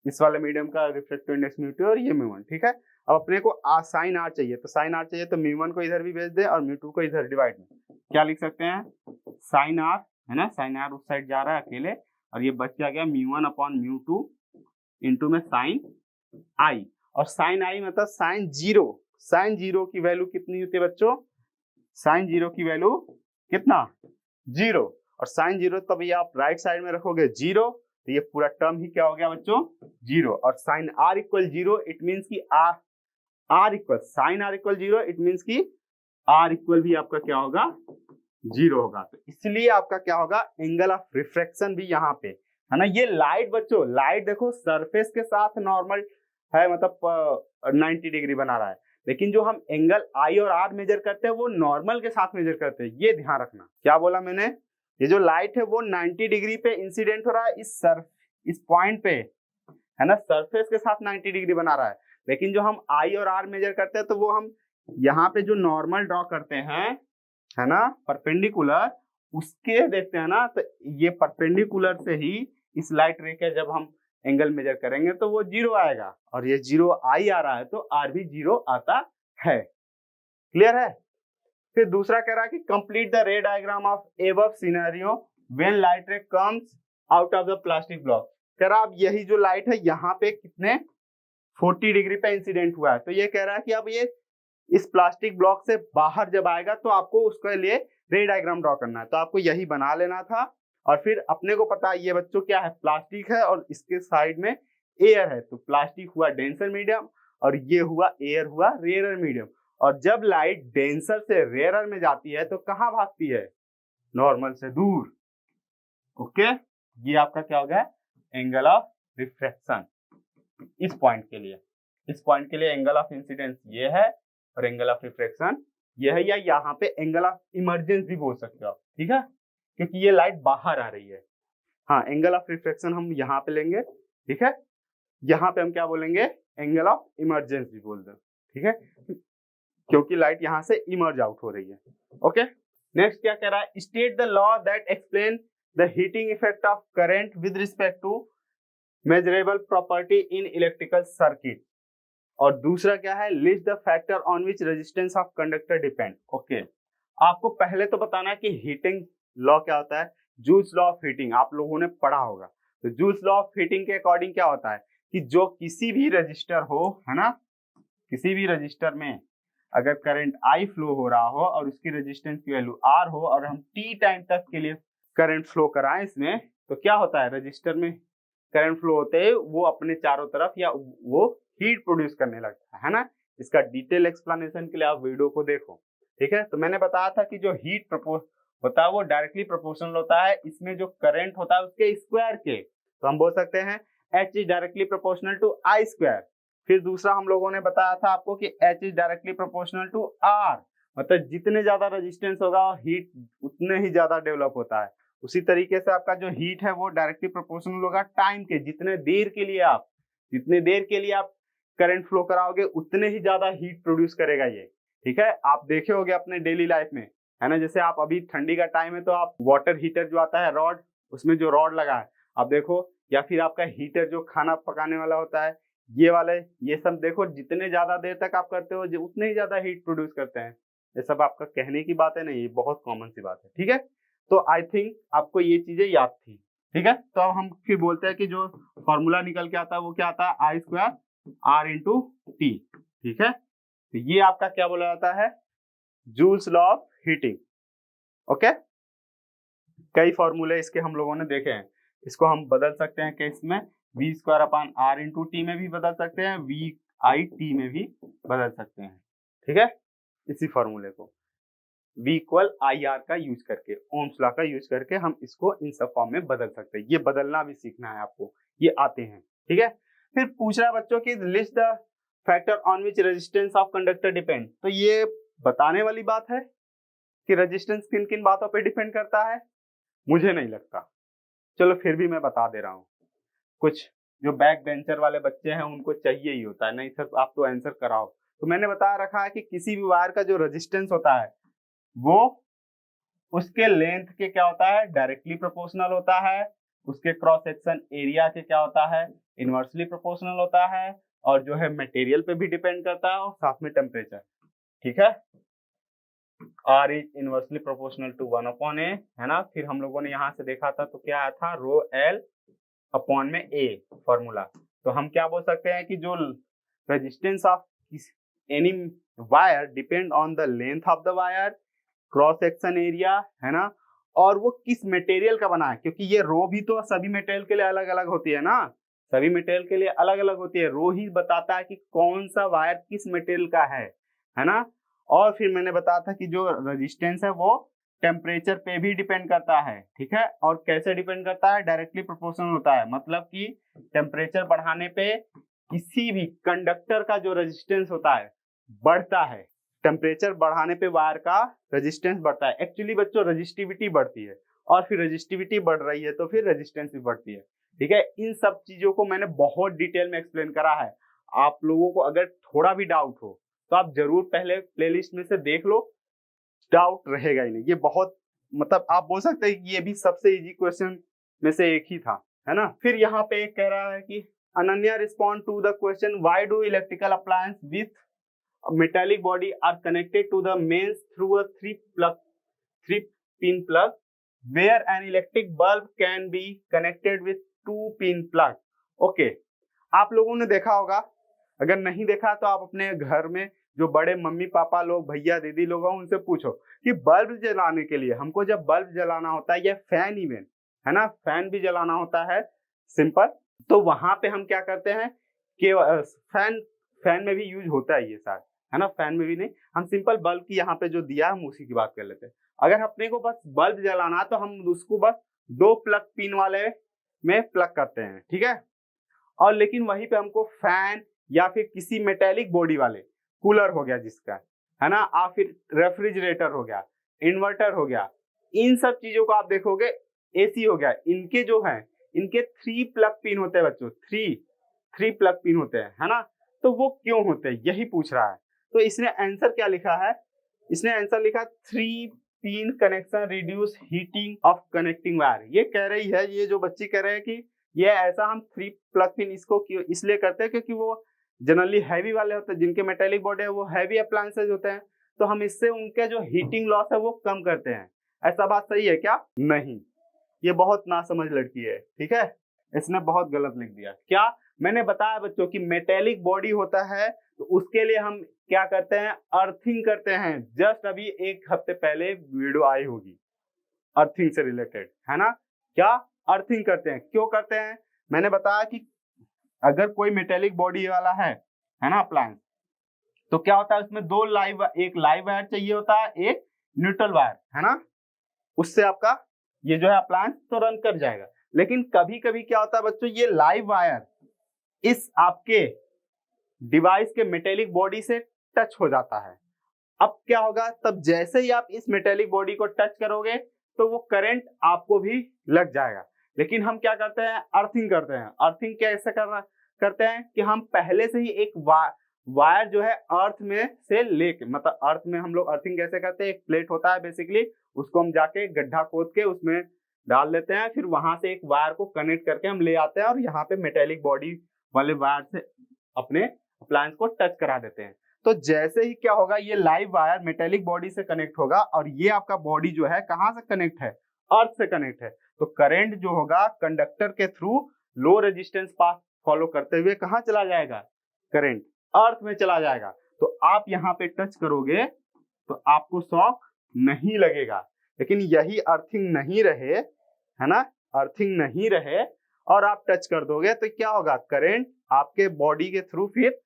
Speaker 1: इस वाले मीडियम का रिफ्रैक्टिव इंडेक्स म्यू टू और ये म्यू वन, ठीक है। अब अपने को साइन आर चाहिए, तो साइन आर चाहिए तो म्यू वन को इधर भी भेज दे और म्यू टू को इधर डिवाइड में क्या लिख सकते हैं, साइन आर, है ना, साइन आर उस साइड जा रहा है अकेले और ये बच गया mu one upon mu two into में साइन आई, और साइन आई मतलब साइन जीरो, साइन जीरो की वैल्यू कितनी होती है बच्चों, साइन जीरो की वैल्यू कितना, 0, और साइन जीरो तब ये आप राइट साइड में रखोगे 0, तो ये पूरा टर्म ही क्या हो गया बच्चों 0, और sine are equal 0 it means की r equal sine are equal 0 it means की आर इक्वल भी आपका क्या होगा 0 होगा, तो इसलिए आपका क्या होगा एंगल ऑफ रिफ्रैक्शन भी यहाँ पे, है ना। ये लाइट बच्चों, लाइट देखो सरफेस के साथ नॉर्मल है, मतलब 90 डिग्री बना रहा है, लेकिन जो हम एंगल आई और आर मेजर करते हैं वो नॉर्मल के साथ मेजर करते हैं, ये ध्यान रखना। क्या बोला मैंने, ये जो लाइट है वो 90 डिग्री पे इंसिडेंट हो रहा है इस पॉइंट पे, है ना, सरफेस के साथ 90 डिग्री बना रहा है, लेकिन जो हम आई और आर मेजर करते हैं तो वो हम यहाँ पे जो नॉर्मल ड्रॉ करते हैं, है ना, परपेंडिकुलर, उसके देखते हैं ना, तो ये परपेंडिकुलर से ही इस लाइट रे के जब हम एंगल मेजर करेंगे तो वो 0 आएगा, और ये 0 आई आ रहा है तो आर भी 0 आता है। क्लियर है? फिर दूसरा कह रहा है कि कंप्लीट द रे diagram of above scenario when light रे comes out of the plastic block. कह रहा अब यही जो लाइट है यहाँ पे कितने 40 डिग्री पे इंसिडेंट हुआ है, तो ये कह रहा है कि अब ये इस प्लास्टिक ब्लॉक से बाहर जब आएगा तो आपको उसके लिए रे डायग्राम ड्रॉ करना है, तो आपको यही बना लेना था। और फिर अपने को पता है ये बच्चों क्या है, प्लास्टिक है और इसके साइड में एयर है, तो प्लास्टिक हुआ डेंसर मीडियम और ये हुआ एयर हुआ रेयरर मीडियम, और जब लाइट डेंसर से रेयरर में जाती है तो कहाँ भागती है, नॉर्मल से दूर। ओके, ये आपका क्या हो गया एंगल ऑफ रिफ्रैक्शन इस पॉइंट के लिए। इस पॉइंट के लिए एंगल ऑफ इंसिडेंस ये है और एंगल ऑफ रिफ्रैक्शन ये है, या यहाँ पे एंगल ऑफ इमर्जेंस भी बोल सकते हो आप, ठीक है, क्योंकि ये लाइट बाहर आ रही है। हाँ, एंगल ऑफ रिफ्रैक्शन हम यहाँ पे लेंगे, ठीक है, यहाँ पे हम क्या बोलेंगे एंगल ऑफ इमर्जेंस भी बोल दो, ठीक है, क्योंकि लाइट यहाँ से इमर्ज आउट हो रही है। ओके, नेक्स्ट क्या कह रहा है, state the law that explain the heating effect of current with respect to measurable property in electrical circuit, और दूसरा क्या है, list the factor on which resistance of conductor depend. Okay, आपको पहले तो बताना है कि हीटिंग लॉ क्या होता है, जूल्स लॉ ऑफ हीटिंग आप लोगों ने पढ़ा होगा। तो जूल्स लॉ ऑफ हीटिंग के अकॉर्डिंग क्या होता है कि जो किसी भी रजिस्टर हो, है ना, किसी भी रजिस्टर में अगर करंट आई फ्लो हो रहा हो और उसकी रेजिस्टेंस की वैल्यू आर हो और हम टी टाइम तक के लिए करंट फ्लो कराएं इसमें, तो क्या होता है रजिस्टर में करंट फ्लो होते हैं वो अपने चारों तरफ या वो हीट प्रोड्यूस करने लगता है ना। इसका डिटेल एक्सप्लेनेशन के लिए आप वीडियो को देखो, ठीक है। तो मैंने बताया था कि जो हीट होता है वो डायरेक्टली प्रोपोर्शनल होता है इसमें जो करंट होता है उसके स्क्वायर के, तो हम बोल सकते हैं H is directly proportional to I square. फिर दूसरा हम लोगों ने बताया था आपको कि H is directly proportional to R, मतलब जितने ज्यादा रेजिस्टेंस होगा हीट उतने ही ज्यादा डेवलप होता है। उसी तरीके से आपका जो हीट है वो डायरेक्टली प्रोपोर्शनल होगा टाइम के, जितनी देर के लिए आप करंट फ्लो कराओगे उतने ही ज्यादा हीट प्रोड्यूस करेगा ये, ठीक है। आप देखे होंगे अपने डेली लाइफ में, है ना, जैसे आप अभी ठंडी का टाइम है तो आप वाटर हीटर जो आता है रॉड, उसमें जो रॉड लगा है आप देखो, या फिर आपका हीटर जो खाना पकाने वाला होता है ये वाले, ये सब देखो जितने ज्यादा देर तक आप करते हो उतने ही ज्यादा हीट प्रोड्यूस करते हैं। ये सब आपका कहने की बात है नहीं, ये बहुत कॉमन सी बात है, ठीक है। तो आई थिंक आपको ये चीजें याद थी, ठीक है। तो अब हम फिर बोलते हैं कि जो फॉर्मूला निकल के आता है वो क्या आता है, आई स्क्वायर आर इंटू टी, ठीक है। तो ये आपका क्या बोला जाता है, joules law of heating. Okay, कई फॉर्मूले इसके हम लोगों ने देखे हैं, इसको हम बदल सकते हैं कि इसमें V square upon R into T में भी बदल सकते हैं, वी आई टी में भी बदल सकते हैं, ठीक है। इसी फॉर्मूले को V इक्वल आई आर का यूज करके, ओम्स लॉ का यूज करके हम इसको इन सब फॉर्म में बदल सकते हैं। ये बदलना भी सीखना है आपको, ये आते हैं, ठीक है। फिर पूछ रहा बच्चों की list the factor on which resistance of conductor depend. तो ये बताने वाली बात है कि रेजिस्टेंस किन किन बातों पे डिपेंड करता है, मुझे नहीं लगता। चलो फिर भी मैं बता दे रहा हूँ। कुछ जो बैक बेंचर वाले बच्चे हैं उनको चाहिए ही होता है, नहीं सर आप तो आंसर कराओ। तो मैंने बता रखा है कि किसी भी वायर का जो रेजिस्टेंस होता है वो उसके लेंथ के क्या होता है, डायरेक्टली प्रोपोर्शनल होता है। उसके क्रॉस सेक्शन एरिया के क्या होता है, इनवर्सली प्रोपोर्शनल होता है। और जो है मटेरियल पे भी डिपेंड करता है और साथ में टेम्परेचर। ठीक है, R is inversely proportional to 1/A, है ना। फिर हम लोगों ने यहाँ से देखा था तो क्या आया था, रो L अपॉन में A फॉर्मूला। तो हम क्या बोल सकते हैं कि जो resistance of any wire depend on the length of the wire, cross section area, है ना, और वो किस मटेरियल का बना है। क्योंकि ये रो भी तो सभी मटेरियल के लिए अलग अलग होती है ना, सभी मटेरियल के लिए अलग अलग होती है। रो ही बताता है कि कौन सा वायर किस मटेरियल का है ना। और फिर मैंने बताया था कि जो रेजिस्टेंस है वो टेम्परेचर पे भी डिपेंड करता है। ठीक है, और कैसे डिपेंड करता है, डायरेक्टली प्रोपोर्शनल होता है। मतलब कि टेम्परेचर बढ़ाने पे किसी भी कंडक्टर का जो रेजिस्टेंस होता है बढ़ता है। टेम्परेचर बढ़ाने पे वायर का रेजिस्टेंस बढ़ता है। एक्चुअली बच्चों रेजिस्टिविटी बढ़ती है, और फिर रेजिस्टिविटी बढ़ रही है तो फिर रेजिस्टेंस भी बढ़ती है। ठीक है, इन सब चीजों को मैंने बहुत डिटेल में एक्सप्लेन करा है। आप लोगों को अगर थोड़ा भी डाउट हो तो आप जरूर पहले प्लेलिस्ट में से देख लो, डाउट रहेगा ही नहीं। ये बहुत मतलब आप बोल सकते हैं कि ये भी सबसे इजी क्वेश्चन में से एक ही था, है ना। फिर यहाँ पे एक कह रहा है कि Ananya respond to the question why do electrical appliance with metallic body are connected to the mains through a 3-pin plug where an electric bulb can be connected with 2-pin plug। Okay, आप लोगों ने देखा होगा, अगर नहीं देखा तो आप अपने घर में जो बड़े मम्मी पापा लोग, भैया दीदी लोग हैं उनसे पूछो कि बल्ब जलाने के लिए हमको जब बल्ब जलाना होता है या फैन इवन, है ना, फैन भी जलाना होता है सिंपल, तो वहां पे हम क्या करते हैं कि फैन में भी यूज होता है ये सारा, है ना। फैन में भी नहीं, हम सिंपल बल्ब की यहाँ पे जो दिया हम उसी की बात कर लेते हैं। अगर अपने को बस बल्ब जलाना तो हम उसको बस 2 प्लग पिन वाले में प्लग करते हैं। ठीक है, और लेकिन वहीं पे हमको फैन या फिर किसी मेटेलिक बॉडी वाले, कूलर हो गया जिसका, है ना, और फिर रेफ्रिजरेटर हो गया, इन्वर्टर हो गया, इन सब चीजों को आप देखोगे, एसी हो गया, इनके जो है इनके 3 प्लग पिन होते हैं बच्चों, 3 प्लग पिन होते हैं, है ना। तो वो क्यों होते हैं यही पूछ रहा है। तो इसने आंसर क्या लिखा है, इसने आंसर लिखा 3 pin connection reduce heating of connecting wire. ये कह रही है, ये जो बच्ची कह रहे हैं कि ये ऐसा हम 3 प्लग पिन इसको इसलिए करते हैं क्योंकि वो जनरली हैवी वाले होते हैं, जिनके मेटेलिक बॉडी है वो हैवी अप्लायंसेज होते हैं, तो हम इससे उनके जो हीटिंग लॉस है वो कम करते हैं। ऐसा बात सही है क्या? नहीं, ये बहुत नासमझ लड़की है। ठीक है, इसने बहुत गलत लिख दिया। क्या मैंने बताया बच्चों कि मेटेलिक बॉडी होता है तो उसके लिए हम क्या करते हैं, अर्थिंग करते हैं। जस्ट अभी 1 हफ्ते पहले वीडियो आई होगी अर्थिंग से रिलेटेड, है ना। क्या अर्थिंग करते हैं, क्यों करते हैं, मैंने बताया कि अगर कोई मेटेलिक बॉडी वाला है ना अप्लायंस, तो क्या होता है उसमें एक लाइव वायर चाहिए होता है, एक न्यूट्रल वायर, है ना। उससे आपका ये जो है अप्लायंस तो रन कर जाएगा। लेकिन कभी कभी क्या होता है बच्चों, ये लाइव वायर इस आपके डिवाइस के मेटेलिक बॉडी से टच हो जाता है। अब क्या होगा, तब जैसे ही आप इस मेटेलिक बॉडी को टच करोगे तो वो करंट आपको भी लग जाएगा। लेकिन हम क्या करते हैं, अर्थिंग करते हैं। अर्थिंग कैसे करते हैं कि हम पहले से ही एक वायर जो है अर्थ में से लेके, मतलब अर्थ में हम लोग अर्थिंग कैसे करते हैं, एक प्लेट होता है बेसिकली, उसको हम जाके गड्ढा खोद के उसमें डाल देते हैं, फिर वहां से एक वायर को कनेक्ट करके हम ले आते हैं और यहाँ पे मेटेलिक बॉडी वाले वायर से अपने अप्लायंस को टच करा देते हैं। तो जैसे ही क्या होगा, ये लाइव वायर मेटेलिक बॉडी से कनेक्ट होगा और ये आपका बॉडी जो है कहाँ से कनेक्ट है, अर्थ से कनेक्ट है। तो करंट जो होगा कंडक्टर के through low resistance path follow करते हुए कहाँ चला जाएगा, करंट अर्थ में चला जाएगा। तो आप यहाँ पे टच करोगे तो आपको शॉक नहीं लगेगा। लेकिन यही अर्थिंग नहीं रहे, है ना, अर्थिंग नहीं रहे और आप टच कर दोगे तो क्या होगा, करंट आपके बॉडी के थ्रू फिर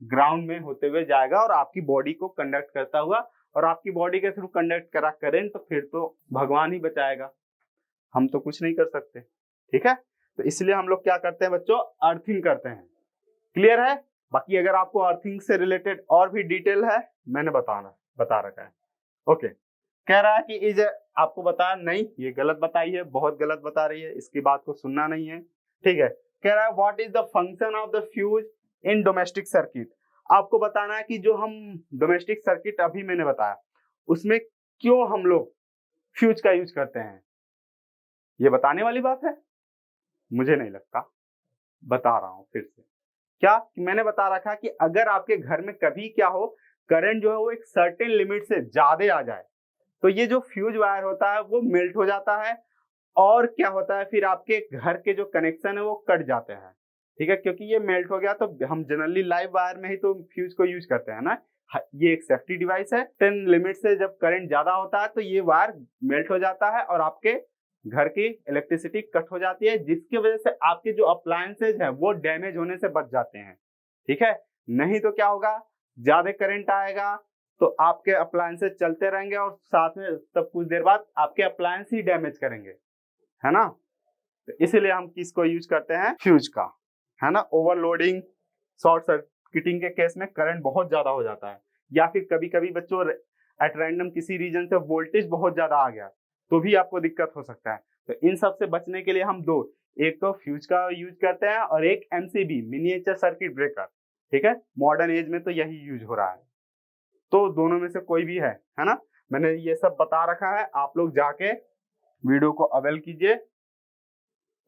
Speaker 1: ग्राउंड में होते हुए जाएगा और आपकी बॉडी को कंडक्ट करता हुआ, और आपकी बॉडी के थ्रू कंडक्ट करा करंट, तो फिर तो भगवान ही बचाएगा, हम तो कुछ नहीं कर सकते। ठीक है, तो इसलिए हम लोग क्या करते हैं बच्चों, अर्थिंग करते हैं। क्लियर है? बाकी अगर आपको अर्थिंग से रिलेटेड और भी डिटेल है मैंने बता रखा है। ओके, कह रहा है कि इज, आपको बताया नहीं, ये गलत बताई है, बहुत गलत बता रही है, इसकी बात को सुनना नहीं है, ठीक है। कह रहा है what is the function of the fuse in domestic circuit. आपको बताना है कि जो हम डोमेस्टिक सर्किट अभी मैंने बताया उसमें क्यों हम लोग फ्यूज का यूज करते हैं। ये बताने वाली बात है? मुझे नहीं लगता। बता रहा हूं फिर से। क्या मैंने बता रखा कि अगर आपके घर में कभी क्या हो, करंट जो है वो एक सर्टेन लिमिट से ज्यादा आ जाए तो ये जो फ्यूज वायर होता है वो मेल्ट हो जाता है, और क्या होता है फिर आपके घर के जो कनेक्शन है वो कट जाते हैं, ठीक है। क्योंकि ये मेल्ट हो गया तो हम जनरली लाइव वायर में ही तो फ्यूज को यूज करते हैं ना। ये एक सेफ्टी डिवाइस है। 10 लिमिट से जब करंट ज्यादा होता है तो ये वायर मेल्ट हो जाता है और आपके घर की इलेक्ट्रिसिटी कट हो जाती है, जिसकी वजह से आपके जो अप्लायंसेज है वो डैमेज होने से बच जाते हैं, ठीक है। नहीं तो क्या होगा, ज्यादा करंट आएगा तो आपके अप्लायंसेज चलते रहेंगे और साथ में तब कुछ देर बाद आपके अप्लायंस ही डैमेज करेंगे, है ना। तो इसीलिए हम किसको यूज करते हैं, फ्यूज का, है ना। ओवरलोडिंग, शॉर्ट सर्किटिंग के केस में करंट बहुत ज्यादा हो जाता है, या फिर कभी कभी बच्चों एट रैंडम किसी रीजन से वोल्टेज बहुत ज्यादा आ गया तो भी आपको दिक्कत हो सकता है। तो इन सब से बचने के लिए हम दो, एक तो फ्यूज का यूज करते हैं और एक एमसीबी, मिनिएचर सर्किट ब्रेकर, ठीक है। मॉडर्न एज में तो यही यूज हो रहा है, तो दोनों में से कोई भी है ना। मैंने ये सब बता रखा है, आप लोग जाके वीडियो को अवेल कीजिए।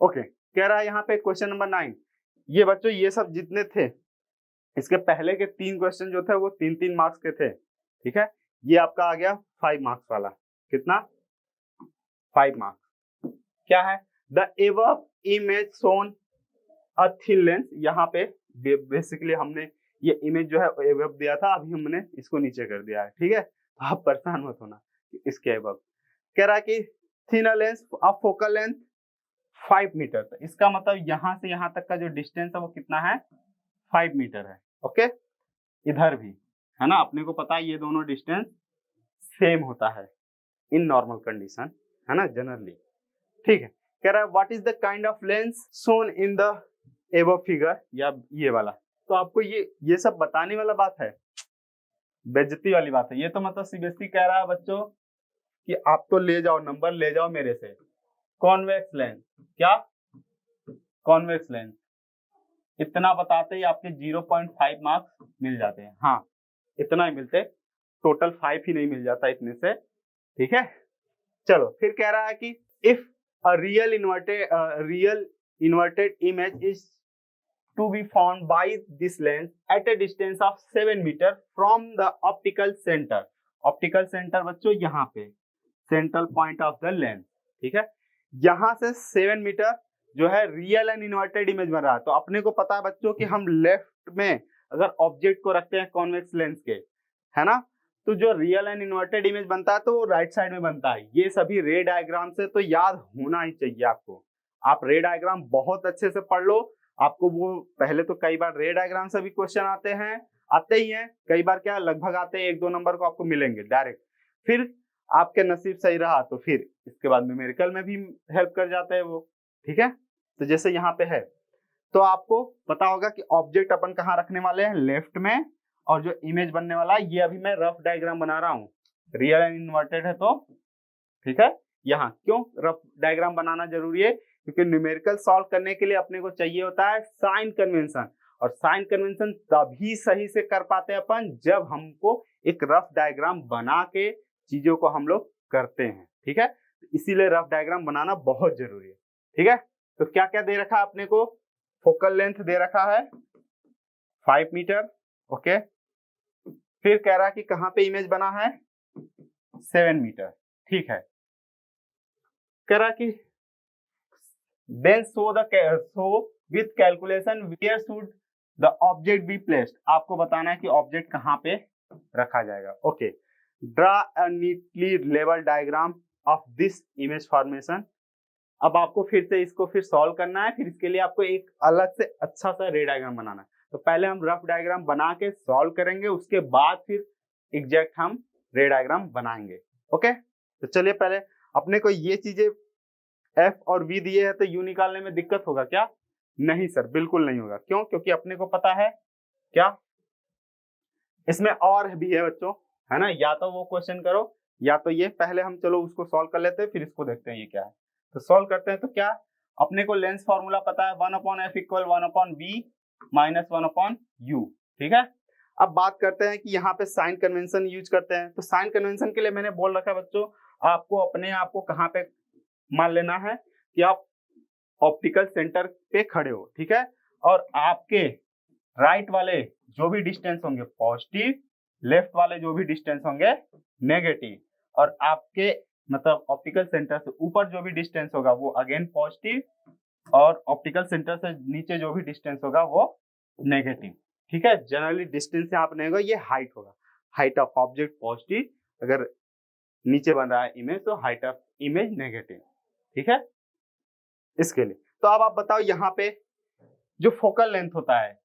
Speaker 1: ओके, कह रहा है यहाँ पे क्वेश्चन नंबर 9। ये बच्चों ये सब जितने थे इसके पहले के 3 क्वेश्चन जो थे वो 3-3 मार्क्स के थे, ठीक है। ये आपका आ गया 5 मार्क्स वाला। कितना? 5 मार्क्स। क्या है? The above image shown a thin lens. यहाँ पे बेसिकली हमने ये इमेज जो है एबव दिया था, अभी हमने इसको नीचे कर दिया है, ठीक है। तो आप परेशान मत होना इसके एबव। कह रहा है कि thinner lens of focal length 5 metre. तो इसका मतलब यहाँ से यहाँ तक का जो डिस्टेंस है वो कितना है, 5 मीटर है। ओके, इधर भी है ना, अपने को पता है ये दोनों डिस्टेंस सेम होता है इन नॉर्मल कंडीशन, है ना, जनरली, ठीक है। कह रहा है what is the kind of lens shown in the above figure, या ये वाला। तो आपको ये सब बताने वाला बात है, बेइज्जती वाली बात है ये। तो मतलब सीबीएसई कह रहा है बच्चों कि आप तो ले जाओ, नंबर ले जाओ मेरे से। कॉन्वेक्स लेंस, क्या कॉन्वेक्स लेंस, इतना बताते ही आपके 0.5 मार्क्स मिल जाते हैं। हाँ, इतना ही मिलते, टोटल 5 ही नहीं मिल जाता इतने से, ठीक है। चलो फिर कह रहा है कि if a real inverted image is to be found by this lens at a distance of 7 meter from the optical center। optical center बच्चों यहाँ पे central point of the lens, ठीक है। यहाँ से 7 मीटर जो है रियल एंड इन्वर्टेड इमेज बन रहा है। तो अपने को पता है बच्चों कि हम लेफ्ट में अगर ऑब्जेक्ट को रखते हैं कॉन्वेक्स लेंस के, है ना, तो जो रियल एंड इन्वर्टेड इमेज बनता है तो राइट साइड में बनता है। ये सभी रे डायग्राम से तो याद होना ही चाहिए आपको। आप रे डायग्राम बहुत अच्छे से पढ़ लो। आपको वो पहले तो कई बार रे डायग्राम से भी क्वेश्चन आते ही हैं, कई बार क्या लगभग आते हैं, 1-2 नंबर को आपको मिलेंगे डायरेक्ट। फिर आपके नसीब सही रहा तो फिर इसके बाद न्यूमेरिकल में भी हेल्प कर जाता है वो, ठीक है। तो जैसे यहाँ पे है तो आपको पता होगा कि ऑब्जेक्ट अपन कहाँ रखने वाले हैं, लेफ्ट में, और जो इमेज बनने वाला है ये अभी मैं रफ डायग्राम बना रहा हूँ, रियल एंड इन्वर्टेड है तो, ठीक है। यहाँ क्यों रफ डायग्राम बनाना जरूरी है, क्योंकि न्यूमेरिकल सॉल्व करने के लिए अपने को चाहिए होता है साइन कन्वेंशन, और साइन कन्वेंशन तभी सही से कर पाते हैं अपन जब हमको एक रफ डायग्राम बना के चीजों को हम लोग करते हैं, ठीक है। इसीलिए रफ डायग्राम बनाना बहुत जरूरी है, ठीक है। तो क्या क्या दे रखा है अपने को, फोकल लेंथ दे रखा है 5 मीटर, ओके। फिर कह रहा है कि कहाँ पे इमेज बना है, 7 मीटर, ठीक है। कह रहा कि then show with calculation where should the object be placed। आपको बताना है कि ऑब्जेक्ट कहाँ पे रखा जाएगा, okay. draw a neatly labeled diagram of this image formation। अब आपको फिर से इसको फिर सॉल्व करना है, फिर इसके लिए आपको एक अलग से अच्छा सा रे डायग्राम बनाना है। तो पहले हम रफ डायग्राम बना के सॉल्व करेंगे, उसके बाद फिर एग्जैक्ट हम रे डायग्राम बनाएंगे, ओके। तो चलिए पहले अपने को ये चीजें F और V दिए हैं तो U निकालने में दिक्कत होगा क्या? नहीं सर, बिल्कुल नहीं होगा। क्यों? क्योंकि अपने को पता है क्या इसमें और भी है बच्चों, है ना, या तो वो क्वेश्चन करो या तो ये, पहले हम चलो उसको सॉल्व कर लेते हैं फिर इसको देखते हैं ये क्या है। तो सॉल्व करते हैं। तो क्या अपने को लेंस फॉर्मूला पता है 1/f equal 1/v minus 1/u, ठीक है। अब बात करते हैं कि यहाँ पे साइन कन्वेंशन यूज करते हैं। तो साइन कन्वेंशन के लिए मैंने बोल रखा है बच्चों, आपको अपने आप को कहाँ पे मान लेना है कि आप ऑप्टिकल सेंटर पे खड़े हो, ठीक है, और आपके राइट वाले जो भी डिस्टेंस होंगे पॉजिटिव, लेफ्ट वाले जो भी डिस्टेंस होंगे नेगेटिव, और आपके मतलब ऑप्टिकल सेंटर से ऊपर जो भी डिस्टेंस होगा वो अगेन पॉजिटिव, और ऑप्टिकल सेंटर से नीचे जो भी डिस्टेंस होगा वो नेगेटिव, ठीक है। जनरली डिस्टेंस यहाँ पर नहीं होगा, ये हाइट होगा, हाइट ऑफ ऑब्जेक्ट पॉजिटिव, अगर नीचे बन रहा है इमेज तो हाइट ऑफ इमेज नेगेटिव, ठीक है, इसके लिए। तो अब आप बताओ यहाँ पे जो फोकल लेंथ होता है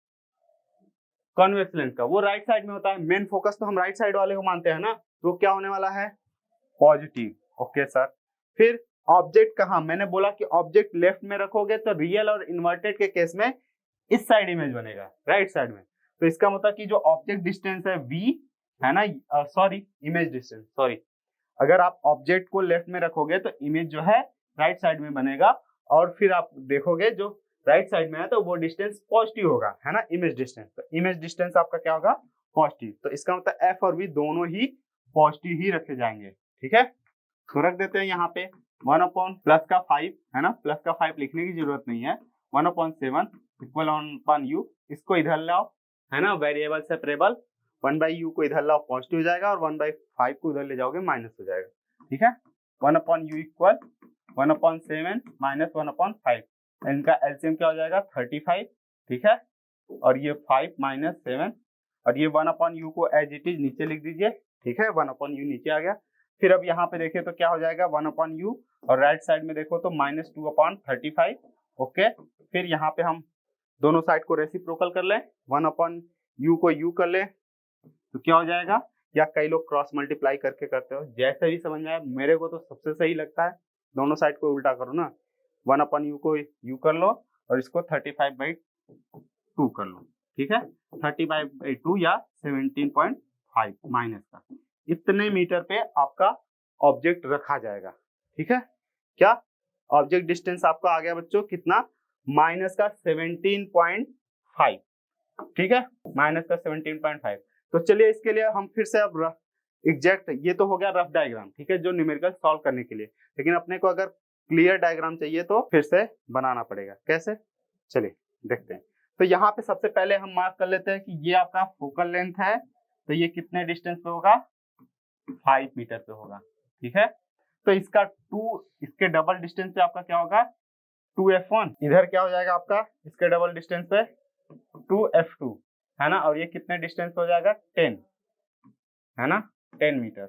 Speaker 1: कॉन्वेक्स लेंस का, वो राइट साइड में होता है। मेन फोकस तो हम राइट साइड वाले को मानते हैं ना, तो क्या होने वाला है पॉजिटिव। ओके सर, फिर ऑब्जेक्ट कहाँ, मैंने बोला कि ऑब्जेक्ट लेफ्ट में रखोगे तो रियल और इन्वर्टेड के केस में इस साइड इमेज बनेगा, राइट साइड में। तो इसका मतलब कि जो ऑब्जेक्ट डिस्टेंस है v, है ना, सॉरी इमेज डिस्टेंस, सॉरी, अगर आप ऑब्जेक्ट को लेफ्ट में रखोगे तो इमेज जो है राइट साइड में बनेगा, और फिर आप देखोगे जो राइट साइड में है तो वो डिस्टेंस पॉजिटिव होगा, है ना, इमेज डिस्टेंस। तो इमेज डिस्टेंस आपका क्या होगा पॉजिटिव, तो इसका मतलब एफ और वी दोनों ही पॉजिटिव ही रखे जाएंगे, ठीक है। तो रख देते हैं यहाँ पे 1/+5, है ना, प्लस का 5 लिखने की जरूरत नहीं है, 1/7 इक्वल 1/u, इसको इधर लाओ, है ना, वेरिएबल सेपरेबल, 1/u को इधर लाओ पॉजिटिव हो जाएगा, और 1/5 को उधर ले जाओगे माइनस हो जाएगा, ठीक है। 1/u इक्वल 1/7 माइनस 1/5, इनका एलसीएम क्या हो जाएगा 35, ठीक है, और ये 5 माइनस 7, और ये 1/u को एज इट इज नीचे लिख दीजिए, ठीक है, 1/u नीचे आ गया। फिर अब यहाँ पे देखें तो क्या हो जाएगा 1/u, और राइट साइड में देखो तो -2/35, ओके। फिर यहाँ पे हम दोनों साइड को रेसिप्रोकल कर ले, 1/u को u कर ले तो क्या हो जाएगा, या कई लोग क्रॉस मल्टीप्लाई करके करते हो, जैसे भी समझ में आए, मेरे को तो सबसे सही लगता है दोनों साइड को उल्टा करो ना, 1/u को u कर लो और इसको 35/2 कर लो, ठीक है, 30/2 या 17.5 माइनस का, इतने मीटर पे आपका ऑब्जेक्ट रखा जाएगा, ठीक है। क्या ऑब्जेक्ट डिस्टेंस आपका आ गया बच्चों कितना, माइनस का 17.5, ठीक है, माइनस का 17.5। तो चलिए इसके लिए हम फिर से अब एग्जैक्ट, ये तो हो गया रफ डायग्राम, ठीक है, जो न्यूमेरिकल सॉल्व करने के लिए, लेकिन अपने को अगर क्लियर डायग्राम चाहिए तो फिर से बनाना पड़ेगा, कैसे, चलिए देखते हैं। तो यहाँ पे सबसे पहले हम मार्क कर लेते हैं कि ये आपका फोकल लेंथ है, तो ये कितने डिस्टेंस पे होगा 5 मीटर पे होगा, ठीक है। तो इसका 2, इसके डबल डिस्टेंस पे आपका क्या होगा 2f1, इधर क्या हो जाएगा आपका इसके डबल डिस्टेंस पे 2f2, है ना, और ये कितने डिस्टेंस हो जाएगा 10, है ना, 10 मीटर,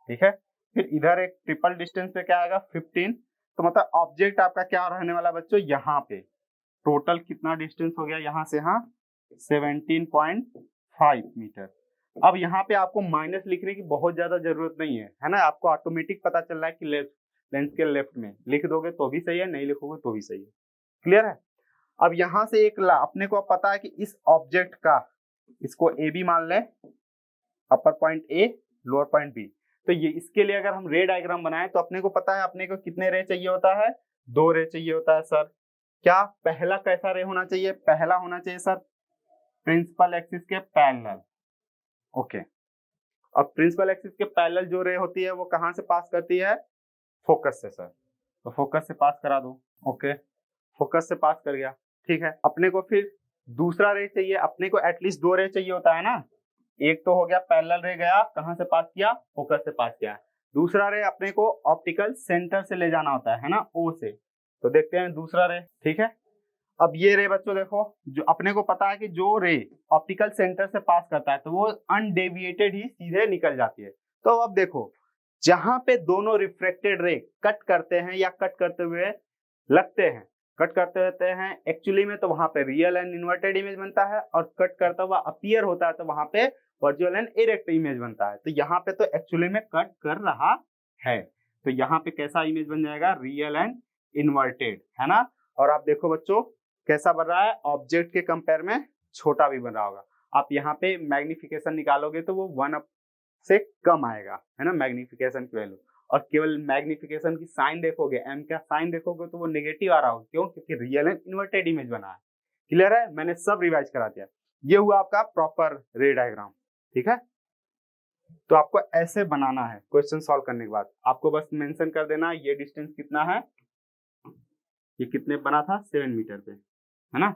Speaker 1: ठीक है। फिर इधर एक ट्रिपल डिस्टेंस पे क्या आएगा 15, तो मतलब ऑब्जेक्ट आपका क्या रहने वाला बच्चों, यहाँ पे टोटल कितना डिस्टेंस हो गया यहाँ से, हाँ 17.5 मीटर। अब यहाँ पे आपको माइनस लिखने की बहुत ज्यादा जरूरत नहीं है ना, आपको ऑटोमेटिक पता चल रहा है कि लेंस के लेफ्ट में लिख दोगे तो भी सही है, नहीं लिखोगे तो भी सही है, क्लियर है। अब यहाँ से एक अपने को पता है कि इस ऑब्जेक्ट का, इसको ए बी मान लें, upper point A lower point B, तो ये इसके लिए अगर हम रे डायग्राम बनाए तो अपने को पता है अपने को कितने रे चाहिए होता है, 2 रे चाहिए होता है सर। क्या पहला कैसा रे होना चाहिए, पहला होना चाहिए सर प्रिंसिपल एक्सिस के पैरेलल, ओके। अब प्रिंसिपल एक्सिस के पैरेलल जो रे होती है वो कहां से पास करती है, फोकस से सर, तो फोकस से पास करा दो, ओके, फोकस से पास कर गया, ठीक है। अपने को फिर दूसरा रे चाहिए, अपने को एटलीस्ट 2 रे चाहिए होता है ना, एक तो हो गया पैरेलल रे गया कहां से पास किया, फोकस से पास किया, दूसरा रे अपने को ऑप्टिकल सेंटर से ले जाना होता है ना, ओ से, तो देखते हैं दूसरा रे, ठीक है। अब ये रे बच्चों देखो, जो अपने को पता है कि जो रे ऑप्टिकल सेंटर से पास करता है तो वो अनडेविएटेड ही सीधे निकल जाती है। तो अब देखो जहां पे दोनों रिफ्रेक्टेड रे कट करते हैं या कट करते हुए लगते हैं, कट करते रहते हैं एक्चुअली में, तो वहां पे रियल एंड इन्वर्टेड इमेज बनता है, और कट करता हुआ अपीयर होता है तो वहां पे वर्चुअल एंड इरेक्ट इमेज बनता है। तो यहाँ पे तो एक्चुअली में कट कर रहा है, तो यहाँ पे कैसा इमेज बन जाएगा, रियल एंड इन्वर्टेड, है ना। और आप देखो बच्चों कैसा बन रहा है, ऑब्जेक्ट के कंपेयर में छोटा भी बन रहा होगा। आप यहाँ पे मैग्निफिकेशन निकालोगे तो वो 1 से कम आएगा, है ना, मैग्निफिकेशन की वैल्यू। और केवल मैग्निफिकेशन की साइन देखोगे, एम का साइन देखोगे तो वो नेगेटिव आ रहा होगा। क्यों? क्योंकि रियल एंड इन्वर्टेड इमेज बना है। क्लियर है? मैंने सब रिवाइज करा दिया। ये हुआ आपका प्रॉपर रे डायग्राम। ठीक है, तो आपको ऐसे बनाना है। क्वेश्चन सॉल्व करने के बाद आपको बस मेंशन कर देना ये डिस्टेंस कितना है, ये कितने बना था, 7 मीटर पे, है ना।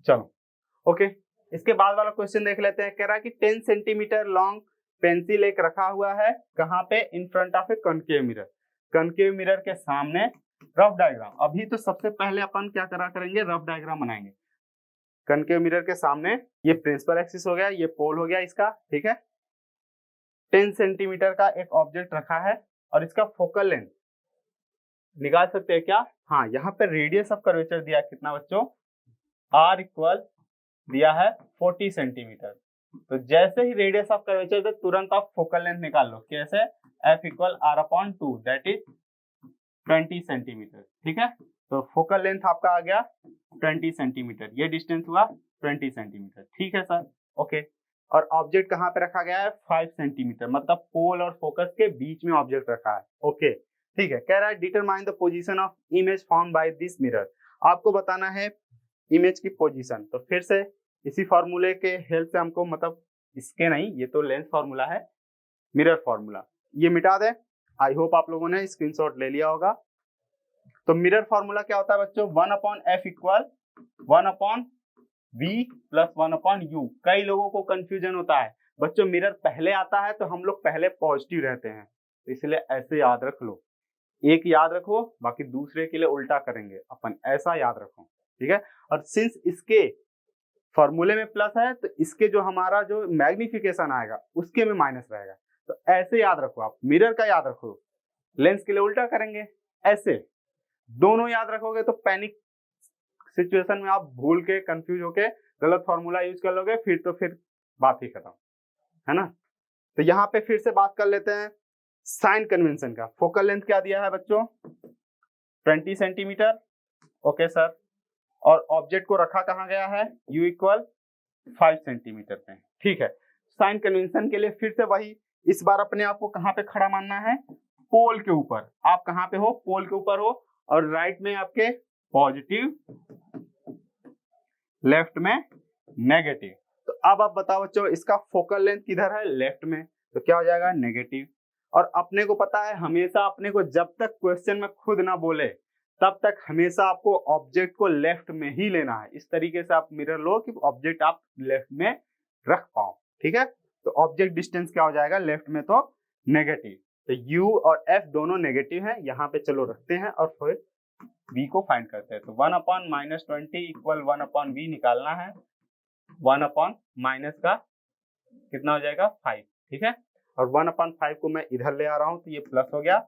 Speaker 1: चलो ओके, इसके बाद वाला क्वेश्चन देख लेते हैं। कह रहा है कि 10 सेंटीमीटर लॉन्ग पेंसिल एक रखा हुआ है, कहाँ पे, इन front of A concave mirror. Concave mirror के सामने रफ डायग्राम। अभी तो सबसे पहले अपन क्या करा करेंगे, रफ डायग्राम बनाएंगे। कनकेव मिरर के सामने ये प्रिंसिपल एक्सिस हो गया, ये पोल हो गया इसका। ठीक है, 10 सेंटीमीटर का एक ऑब्जेक्ट रखा है और इसका फोकल लेंथ निकाल सकते हैं क्या? हाँ, यहाँ पे रेडियस ऑफ कर्वेचर दिया है कितना बच्चों, r इक्वल दिया है 40 सेंटीमीटर। तो जैसे ही रेडियस ऑफ कर्वेचर दे तुरंत आप फोकल लेंथ निकाल लो। कैसे? f equal r/2 that is 20 centimetre. ठीक है, तो फोकल लेंथ आपका आ गया 20 सेंटीमीटर, ये डिस्टेंस हुआ 20 सेंटीमीटर। ठीक है सर, ओके। और ऑब्जेक्ट कहाँ पे रखा गया है, 5 सेंटीमीटर, मतलब पोल और फोकस के बीच में ऑब्जेक्ट रखा है। ओके, ठीक है। कह रहा है determine the position of image found by this mirror. आपको बताना है इमेज की पोजीशन। तो फिर से इसी फॉर्मूले के हेल्प से हमको, मतलब इसके नहीं, ये तो लेंस फॉर्मूला है, मिरर फॉर्मूला, ये मिटा दे। आई होप आप लोगों ने स्क्रीनशॉट ले लिया होगा। तो मिरर फॉर्मूला क्या होता है बच्चों, 1/f equal 1/v plus 1/u। कई लोगों को कंफ्यूजन होता है बच्चों, मिरर पहले आता है तो हम लोग पहले पॉजिटिव रहते हैं, तो इसलिए ऐसे याद रख लो। एक याद रखो, बाकी दूसरे के लिए उल्टा करेंगे अपन, ऐसा याद रखो। ठीक है, और सिंस इसके फॉर्मूले में प्लस है तो इसके जो हमारा जो मैग्निफिकेशन आएगा उसके में माइनस रहेगा। तो ऐसे याद रखो आप, मिरर का याद रखो, लेंस के लिए उल्टा करेंगे। ऐसे दोनों याद रखोगे तो पैनिक सिचुएशन में आप भूल के कंफ्यूज होके गलत फॉर्मूला यूज कर लोगे, फिर बात ही खत्म, है ना। तो यहाँ पे फिर से बात कर लेते हैं साइन कन्वेंशन का। फोकल लेंथ क्या दिया है बच्चों, 20 सेंटीमीटर। ओके सर, और ऑब्जेक्ट को रखा कहाँ गया है, u इक्वल 5 सेंटीमीटर पे। ठीक है, साइन कन्वेंशन के लिए फिर से वही, इस बार अपने आप को कहाँ पे खड़ा मानना है, पोल के ऊपर। आप कहाँ पे हो, पोल के ऊपर हो, और राइट में आपके पॉजिटिव, लेफ्ट में नेगेटिव। तो अब आप बताओ बच्चों, इसका फोकल लेंथ किधर है, लेफ्ट में, तो क्या हो जाएगा, नेगेटिव। और अपने को पता है हमेशा अपने को, जब तक क्वेश्चन में खुद ना बोले तब तक हमेशा आपको ऑब्जेक्ट को लेफ्ट में ही लेना है। इस तरीके से आप मिरर लो कि ऑब्जेक्ट आप लेफ्ट में रख पाओ। ठीक है, तो ऑब्जेक्ट डिस्टेंस क्या हो जाएगा, लेफ्ट में तो नेगेटिव, तो u और f दोनों नेगेटिव है, यहाँ पे चलो रखते हैं और फिर v को फाइंड करते हैं। तो 1/-20 इक्वल 1/v निकालना है। 1/- का कितना हो जाएगा, 5। ठीक है, और 1/5 को मैं इधर ले आ रहा हूं तो ये प्लस हो गया,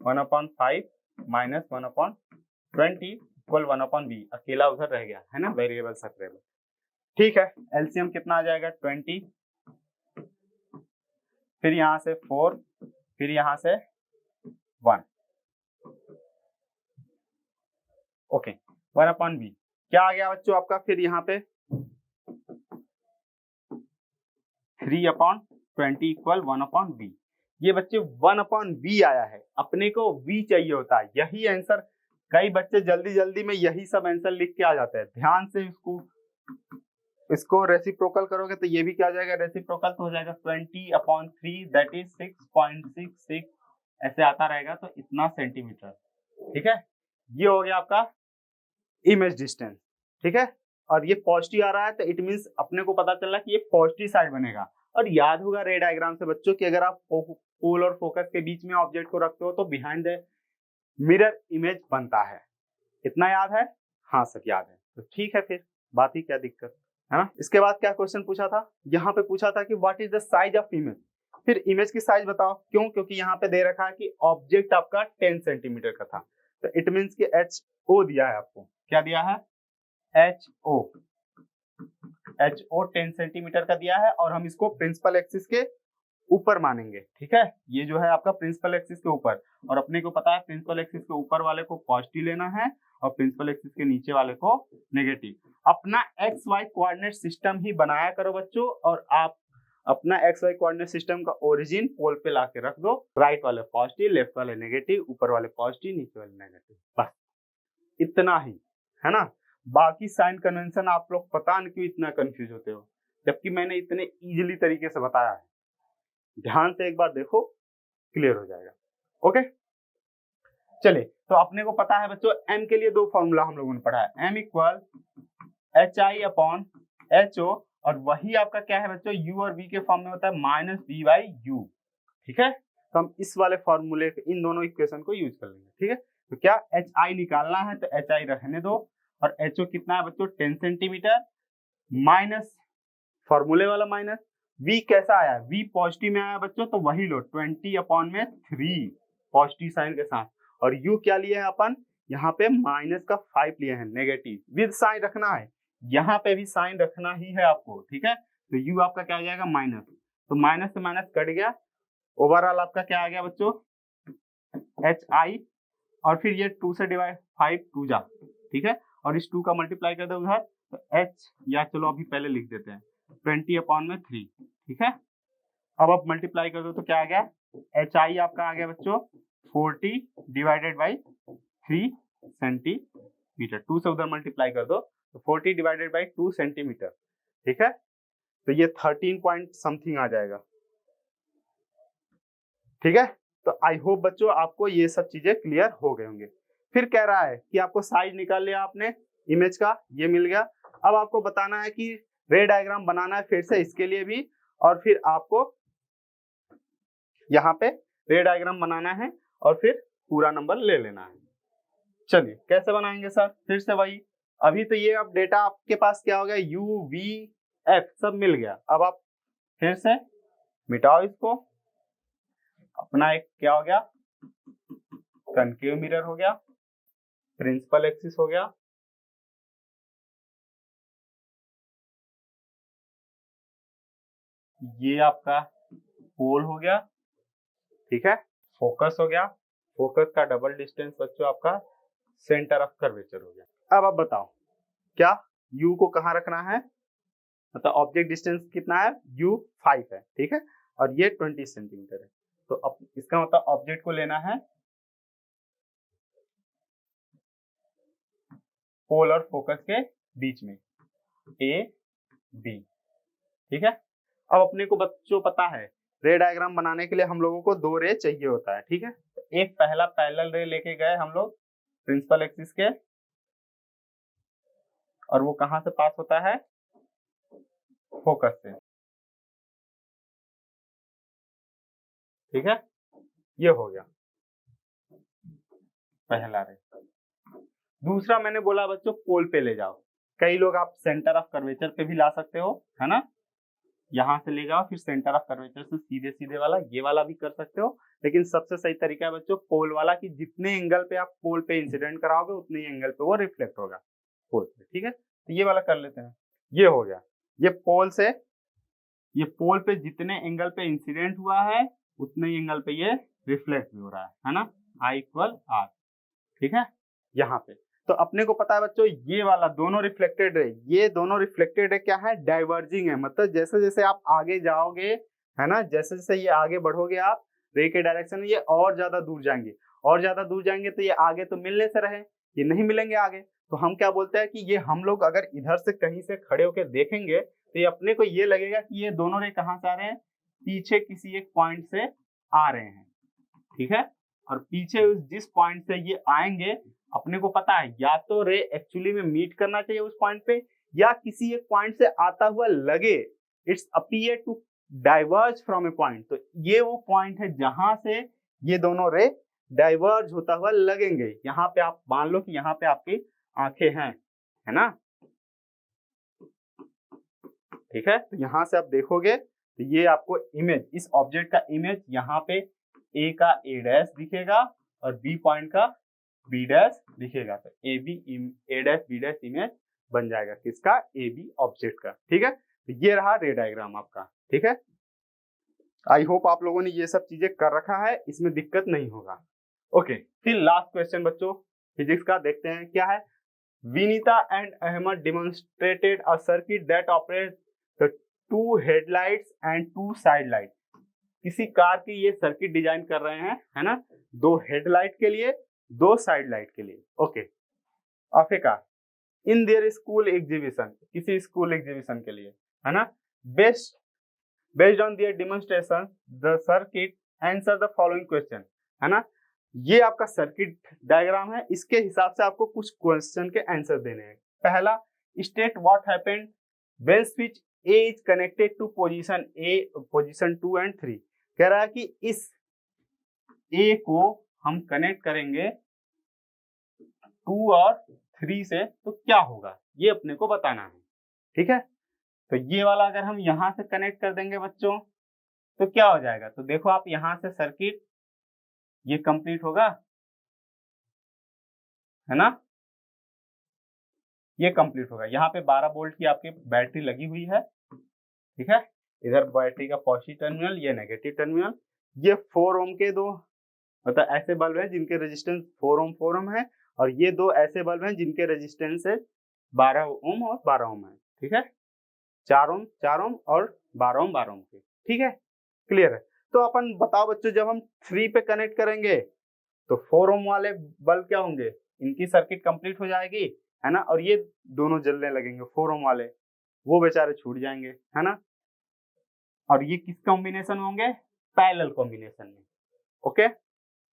Speaker 1: 1/5 माइनस 1/20 इक्वल 1/v। अकेला उधर रह गया है ना, वेरिएबल सेपरेबल। ठीक है, एलसीएम कितना आ जाएगा, 20, फिर यहां से 4, फिर यहां से 1। ओके, 1/v क्या आ गया बच्चों आपका, फिर यहाँ पे 3/20 इक्वल 1/v। ये बच्चे 1/v आया है, अपने को v चाहिए होता है। यही आंसर, कई बच्चे जल्दी जल्दी में यही सब आंसर लिख के आ जाते हैं। ध्यान से इसको रेसिप्रोकल करोगे तो ये भी क्या हो जाएगा, रेसिप्रोकल तो हो जाएगा 20/3 दैट इज 6.66, ऐसे आता रहेगा, तो इतना सेंटीमीटर। ठीक है, ये हो गया आपका इमेज डिस्टेंस। ठीक है, और ये पॉजिटिव आ रहा है तो इट मींस अपने को पता चला कि ये पॉजिटिव साइड बनेगा। और याद होगा रे डायग्राम से बच्चों कि अगर आप पोल और फोकस के बीच में ऑब्जेक्ट को रखते हो तो बिहाइंड द मिरर इमेज बनता है। इतना याद है? हाँ सर याद है, तो ठीक है, फिर बात ही क्या दिक्कत है ना। इसके बाद क्या क्वेश्चन पूछा था, यहाँ पे पूछा था कि what is the size of image. फिर इमेज की साइज बताओ, क्यों, क्योंकि यहाँ पे दे रखा है कि ऑब्जेक्ट आपका 10 सेंटीमीटर का था, तो इट मींस कि HO दिया है आपको। क्या दिया है, HO 10 सेंटीमीटर का दिया है, और हम इसको प्रिंसिपल एक्सिस के ऊपर मानेंगे, ठीक है। ये जो है आपका प्रिंसिपल एक्सिस के ऊपर, और अपने को पता है प्रिंसिपल एक्सिस के ऊपर वाले को पॉजिटिव लेना है और प्रिंसिपल एक्सिस के नीचे वाले को नेगेटिव। अपना एक्स वाई कोऑर्डिनेट सिस्टम ही बनाया करो बच्चों, और आप अपना एक्स वाई कोऑर्डिनेट सिस्टम का ओरिजिन पोल पे लाके रख दो। राइट वाले पॉजिटिव, लेफ्ट वाले नेगेटिव, ऊपर वाले पॉजिटिव, नीचे वाले नेगेटिव, बस इतना ही है ना। बाकी साइन कन्वेंशन आप लोग पता नहीं क्यों इतना कंफ्यूज होते हो, जबकि मैंने इतने इजीली तरीके से बताया है। ध्यान से एक बार देखो, क्लियर हो जाएगा। ओके, चलिए, तो अपने को पता है बच्चों m के लिए दो फॉर्मूला हम लोगों ने पढ़ा है, m इक्वल HI/HO, और वही आपका क्या है बच्चों, u और v के फॉर्म में होता है -v/u, ठीक है। तो हम इस वाले फॉर्मूले इन दोनों इक्वेशन को यूज कर लेंगे, ठीक है। तो क्या HI निकालना है तो HI रहने दो, और HO कितना है बच्चों 10 सेंटीमीटर, माइनस फॉर्मूले वाला माइनस v कैसा आया, v पॉजिटिव में आया बच्चों, तो वही लो 20/3 पॉजिटिव साइन के साथ, और u क्या लिया है अपन, यहाँ पे -5 लिए हैं नेगेटिव, विद साइन रखना है, यहाँ पे भी साइन रखना ही है आपको, ठीक है। तो u आपका क्या आ जाएगा माइनस, तो माइनस से माइनस कट गया, ओवरऑल आपका क्या आ गया बच्चों HI, और फिर ये 2 से डिवाइड 5 2 जा, ठीक है, और इस 2 का मल्टीप्लाई कर दो उधर, तो h, या चलो अभी पहले लिख देते हैं 20/3, ठीक है। अब आप मल्टीप्लाई कर दो तो क्या आ गया, HI आपका आ गया बच्चों 40/3 सेंटीमीटर, 2 से उधर मल्टीप्लाई कर दो तो 40/2 सेंटीमीटर, ठीक है। तो ये 13 पॉइंट समथिंग आ जाएगा, ठीक है। तो आई होप बच्चों आपको ये सब चीजें क्लियर हो गए होंगे। फिर कह रहा है कि आपको साइज निकाल लिया आपने इमेज का, ये मिल गया। अब आपको बताना है कि रे डायग्राम बनाना है फिर से इसके लिए भी, और फिर आपको यहाँ पे रे डायग्राम बनाना है और फिर पूरा नंबर ले लेना है। चलिए कैसे बनाएंगे सर, फिर से वही, अभी तो ये अब डेटा आपके पास क्या हो गया, u v f सब मिल गया। अब आप फिर से मिटाओ इसको, अपना एक क्या हो गया, कनकेव मिरर हो गया, प्रिंसिपल एक्सिस हो गया, ये आपका पोल हो गया, ठीक है, फोकस हो गया, फोकस का डबल डिस्टेंस बच्चों आपका सेंटर ऑफ कर्वेचर हो गया। अब आप बताओ क्या u को कहाँ रखना है, मतलब ऑब्जेक्ट डिस्टेंस कितना है, u 5 है, ठीक है, और ये 20 सेंटीमीटर है। तो अब इसका मतलब ऑब्जेक्ट को लेना है पोल और फोकस के बीच में, A B, ठीक है। अब अपने को बच्चों पता है रे डायग्राम बनाने के लिए हम लोगों को 2 रे चाहिए होता है, ठीक है। तो एक पहला पैरेलल रे लेके गए हम लोग प्रिंसिपल एक्सिस के, और वो कहां से पास होता है, फोकस से, ठीक है। ये हो गया पहला रे। दूसरा मैंने बोला बच्चों पोल पे ले जाओ, कई लोग आप सेंटर ऑफ कर्वेचर पे भी ला सकते हो, है ना, यहाँ से ले जाओ फिर सेंटर ऑफ कर्वेचर से सीधे सीधे वाला, ये वाला भी कर सकते हो, लेकिन सबसे सही तरीका है बच्चों पोल वाला, कि जितने एंगल पे आप पोल पे इंसिडेंट कराओगे उतने ही एंगल पे वो रिफ्लेक्ट होगा पोल पे, ठीक है। तो ये वाला कर लेते हैं, ये हो गया, ये पोल से, ये पोल पे जितने एंगल पे इंसिडेंट हुआ है उतने ही एंगल पे ये रिफ्लेक्ट भी हो रहा है ना, I = R, ठीक है। यहाँ पे तो अपने को पता है बच्चों ये वाला दोनों रिफ्लेक्टेड रे, ये दोनों रिफ्लेक्टेड रे क्या है, डाइवर्जिंग है, मतलब जैसे जैसे आप आगे जाओगे, है ना, जैसे जैसे ये आगे बढ़ोगे आप रे के डायरेक्शन में, ये और ज्यादा दूर जाएंगे, और ज्यादा दूर जाएंगे, तो ये आगे तो मिलने से रहे, ये नहीं मिलेंगे आगे। तो हम क्या बोलते हैं कि ये हम लोग अगर इधर से कहीं से खड़े होकर देखेंगे तो ये अपने को ये लगेगा कि ये दोनों रे कहाँ से आ रहे हैं, पीछे किसी एक पॉइंट से आ रहे हैं, ठीक है। और पीछे जिस पॉइंट से ये आएंगे अपने को पता है या तो रे एक्चुअली में मीट करना चाहिए उस पॉइंट पे, या किसी एक पॉइंट से आता हुआ लगे, its appear to diverge from a point, तो ये वो पॉइंट है जहां से ये दोनों रे डाइवर्ज होता हुआ लगेंगे। यहाँ पे आप मान लो कि यहाँ पे आपकी आंखें हैं, है ना, ठीक है। तो यहाँ से आप देखोगे तो ये आपको इमेज, इस ऑब्जेक्ट का इमेज यहाँ पे A का A' दिखेगा और B पॉइंट का B' दिखेगा, तो A', B' इमेज बन जाएगा किसका, AB ऑब्जेक्ट का, ठीक है। तो ये रहा रे डायग्राम आपका, ठीक है। आई होप आप लोगों ने ये सब चीजें कर रखा है, इसमें दिक्कत नहीं होगा। ओके, फिर लास्ट क्वेश्चन बच्चों फिजिक्स का देखते हैं क्या है। Vinita and Ahmed demonstrated a circuit that operate the 2 headlights and 2 side light. किसी कार की ये सर्किट डिजाइन कर रहे हैं, है ना, 2 हेडलाइट के लिए 2 साइड लाइट के लिए। Okay, of A car in their school exhibition, किसी स्कूल एग्जीबिशन के लिए, है ना। Based on their demonstration the circuit answer the following question, है ना। ये आपका सर्किट डायग्राम है, इसके हिसाब से आपको कुछ क्वेश्चन के आंसर देने हैं। पहला, state what happened when switch A is connected to position A, position 2 and 3। कह रहा है कि इस ए को हम कनेक्ट करेंगे 2 और 3 से तो क्या होगा, ये अपने को बताना है। ठीक है, तो ये वाला अगर हम यहां से कनेक्ट कर देंगे बच्चों तो क्या हो जाएगा, तो देखो आप यहां से सर्किट ये कंप्लीट होगा, है ना, ये कंप्लीट होगा। यहाँ पे 12 वोल्ट की आपकी बैटरी लगी हुई है। ठीक है, इधर बैटरी का पॉजिटिव टर्मिनल, ये नेगेटिव टर्मिनल। ये 4 ओम के 2 मतलब ऐसे बल्ब हैं जिनके रेजिस्टेंस 4 ओम है, और ये 2 ऐसे बल्ब हैं जिनके रेजिस्टेंस है 12 ओम और 12 ओम है। ठीक है, 4 ओम और 12 ओम के। ठीक है, क्लियर है। तो अपन बताओ बच्चों, जब हम 3 पे कनेक्ट करेंगे तो 4 ओम वाले बल्ब क्या होंगे, इनकी सर्किट कंप्लीट हो जाएगी, है ना, और ये दोनों जलने लगेंगे 4 ओम वाले, वो बेचारे छूट जाएंगे, है ना। और ये किस कॉम्बिनेशन होंगे, पैरेलल कॉम्बिनेशन में। ओके,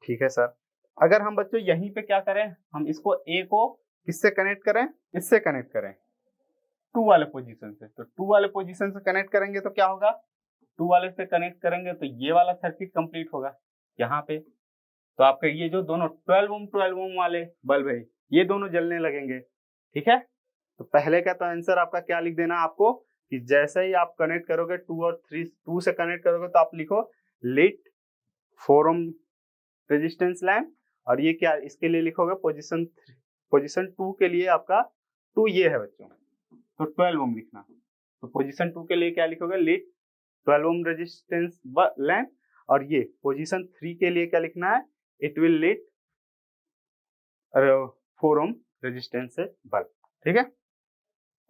Speaker 1: ठीक है सर। अगर हम बच्चों यहीं पे क्या करें, हम इसको ए को किससे कनेक्ट करें, इससे कनेक्ट करें 2 वाले पोजीशन से, तो 2 वाले पोजीशन से कनेक्ट करेंगे तो क्या होगा, 2 वाले से कनेक्ट करेंगे तो ये वाला सर्किट कंप्लीट होगा यहाँ पे। तो आपके ये जो दोनों 12 ओम वाले बल्ब है ये दोनों जलने लगेंगे। ठीक है, तो पहले का तो आंसर आपका क्या लिख देना आपको, कि जैसे ही आप कनेक्ट करोगे 2 और 3, 2 से कनेक्ट करोगे तो आप लिखो लिट 4 ओम रेजिस्टेंस लैम्प, और ये क्या, इसके लिए लिखोगे पोजीशन 2 के लिए आपका 2 ये है बच्चों, तो 12 ओम लिखना। तो पोजीशन 2 के लिए क्या लिखोगे, लिट 12 ओम रेजिस्टेंस लैम्प, और ये पोजीशन 3 के लिए क्या लिखना है, it will lit 4 ohm resistance से बल्ब। ठीक है,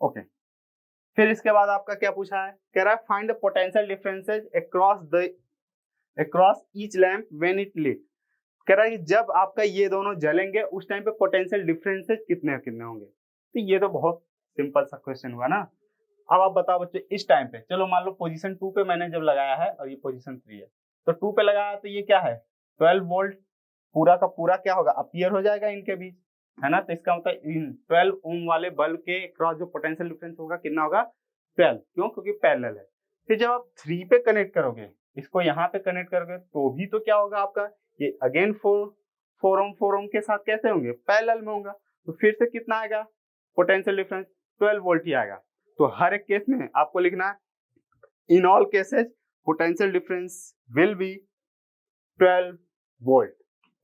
Speaker 1: ओके। फिर इसके बाद आपका क्या पूछा है, कह रहा है find the potential differences across each lamp when it lit. कह रहा है कि जब आपका ये दोनों जलेंगे उस टाइम पे पोटेंशियल डिफरेंसेस कितने कितने होंगे। तो ये तो बहुत सिंपल सा क्वेश्चन हुआ ना। अब आप बताओ बच्चे, इस टाइम पे चलो मान लो पोजीशन 2 पे मैंने जब लगाया है और ये पोजीशन 3 है, तो 2 पे लगाया तो ये क्या है 12 वोल्ट पूरा का पूरा क्या होगा, अपीयर हो जाएगा इनके बीच, है ना। तो इसका मतलब इन 12 ओम वाले बल्ब के क्रॉस जो पोटेंशियल डिफरेंस होगा कितना होगा 12, क्यों, क्योंकि पैरेलल है। फिर जब आप 3 पे कनेक्ट करोगे, इसको यहाँ पे कनेक्ट करोगे तो भी तो क्या होगा आपका, ये अगेन 4 ओम के साथ कैसे होंगे, पैरेलल में होगा। तो फिर से कितना आएगा पोटेंशियल डिफरेंस, 12 वोल्ट ही आएगा। तो हर एक केस में आपको लिखना है in all cases potential difference will be 12 volt.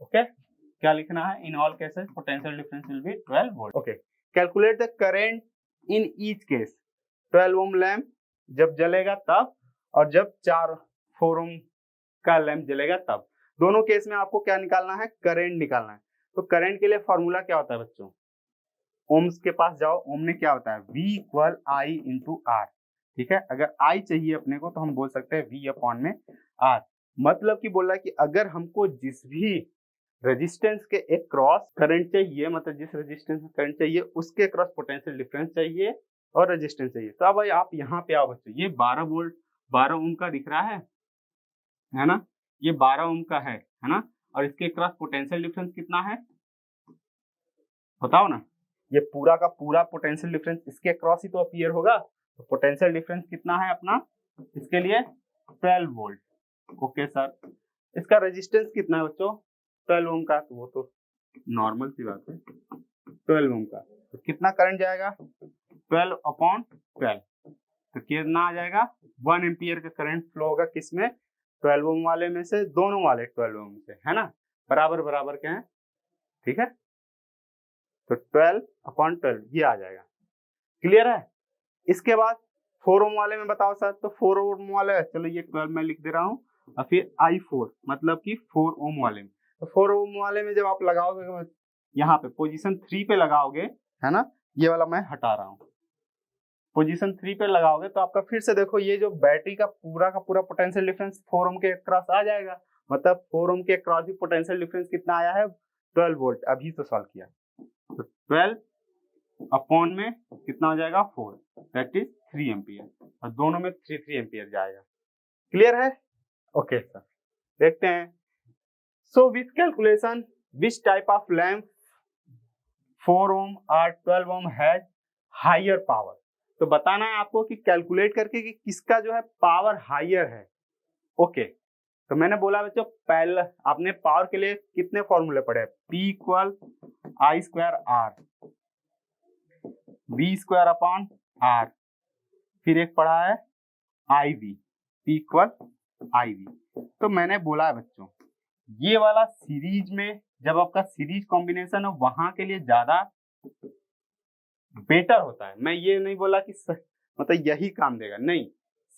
Speaker 1: Okay, क्या लिखना है, in all cases potential difference will be 12 volt. Okay, calculate the current in each case, 12 ohm lamp जब जलेगा तब, और जब 4 ओम का लैम्प जलेगा तब, दोनों केस में आपको क्या निकालना है, करंट निकालना है। तो करंट के लिए फॉर्मूला क्या होता है बच्चों, ओम्स के पास जाओ, ओम में क्या होता है V equal I into R। ठीक है, अगर I चाहिए अपने को तो हम बोल सकते हैं V अपॉन में R। मतलब कि बोल रहा है कि अगर हमको जिस भी रेजिस्टेंस के एक क्रॉस करंट चाहिए, मतलब जिस रेजिस्टेंस में करंट चाहिए उसके क्रॉस पोटेंशियल डिफरेंस चाहिए और रेजिस्टेंस चाहिए। तो अब आप यहाँ पे आओ बच्चों, ये 12 वोल्ट 12 ओम का दिख रहा है ना, ये 12 ओम का है ना, और इसके क्रॉस पोटेंशियल डिफरेंस कितना है बताओ ना, ये पूरा का पूरा पोटेंशियल डिफरेंस इसके क्रॉस ही तो अपीयर होगा। तो पोटेंशियल डिफरेंस कितना है अपना, इसके लिए 12 वोल्ट। ओके सर, इसका रेजिस्टेंस कितना है बच्चों 12 ओम का, तो वो तो नॉर्मल सी बात है 12 ओम का, तो कितना करंट जाएगा 12 अपॉन 12, तो कितना आ जाएगा 1 एम्पियर का करंट फ्लो होगा किसमें 12 ओम वाले में से, दोनों वाले 12 ओम से, है ना, बराबर बराबर के हैं। ठीक है, तो 12 अपॉन 12 ये आ जाएगा, क्लियर है। इसके बाद 4 ओम वाले में बताओ सर, तो 4 ओम वाले, चलो ये 12 मैं लिख दे रहा हूँ, और फिर I4 मतलब कि 4 ओम वाले में। तो 4 ओम वाले में जब आप लगाओगे यहाँ पे पोजीशन 3 पे लगाओगे, है ना, ये वाला मैं हटा रहा हूँ, पोजीशन 3 पे लगाओगे तो आपका फिर से देखो ये जो बैटरी का पूरा पोटेंशियल डिफरेंस 4 ओम के क्रॉस आ जाएगा। मतलब 4 ओम के क्रॉस भी पोटेंशियल डिफरेंस कितना आया है, 12 वोल्ट। अभी तो सॉल्व किया, तो 12 अपॉन में कितना हो जाएगा 4, दैट इज 3 एम्पियर, और दोनों में 3 एम्पियर जाएगा। क्लियर है? ओके सर, देखते हैं। So with calculation which type of lamp 4 ओम और 12 ओम हैज हायर पावर। तो बताना है आपको कि कैलकुलेट करके कि किसका जो है पावर हायर है। ओके, तो मैंने बोला बच्चों पहले आपने पावर के लिए कितने फॉर्मूले पढ़े, P equal I square R, V square upon R, फिर एक पढ़ा है IV, P इक्वल IV। तो मैंने बोला है बच्चों ये वाला सीरीज में जब आपका सीरीज कॉम्बिनेशन है वहां के लिए ज्यादा बेटर होता है। मैं ये नहीं बोला कि मतलब यही काम देगा, नहीं,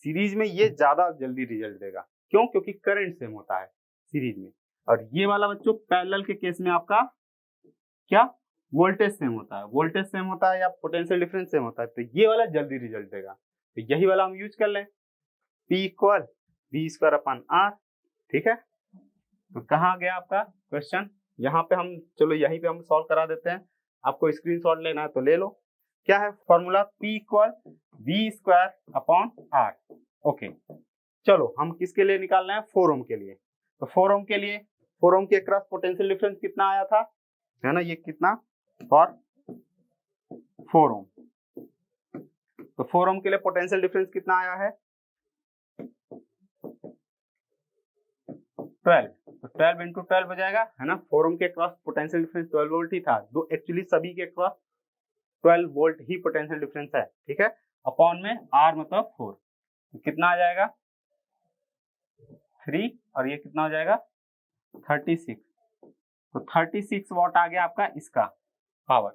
Speaker 1: सीरीज में ये ज्यादा जल्दी रिजल्ट देगा। क्यों? क्योंकि करंट सेम होता है सीरीज में, और ये वाला बच्चों पैरेलल के केस में आपका क्या वोल्टेज सेम होता है, वोल्टेज सेम होता है या पोटेंशियल डिफरेंस सेम होता है, तो ये वाला जल्दी रिजल्ट देगा। तो यही वाला हम यूज कर लें, P equal V square upon R। ठीक है, तो कहाँ गया आपका क्वेश्चन, यहाँ पे हम, चलो यहीं पे हम सॉल्व करा देते हैं। आपको स्क्रीनशॉट लेना है तो ले लो। क्या है formula, P equal V square upon R। Okay, चलो हम किसके लिए निकाल रहे हैं, 4 ओम के लिए। तो 4 ओम के लिए 4 ओम के क्रॉस पोटेंशियल डिफरेंस कितना आया था, है ना, ये कितना फॉर 4 ओम। तो 4 ओम के लिए पोटेंशियल डिफरेंस कितना आया है 12, तो 12 इंटू 12 हो जाएगा, है ना। 4 ओम के क्रॉस पोटेंशियल डिफरेंस 12 वोल्ट ही था, दो एक्चुअली सभी के क्रॉस 12 वोल्ट ही पोटेंशियल डिफरेंस है। ठीक है, अपॉन में R मतलब 4, तो कितना आ जाएगा 3, और ये कितना हो जाएगा 36। तो 36 वॉट आ गया आपका इसका पावर,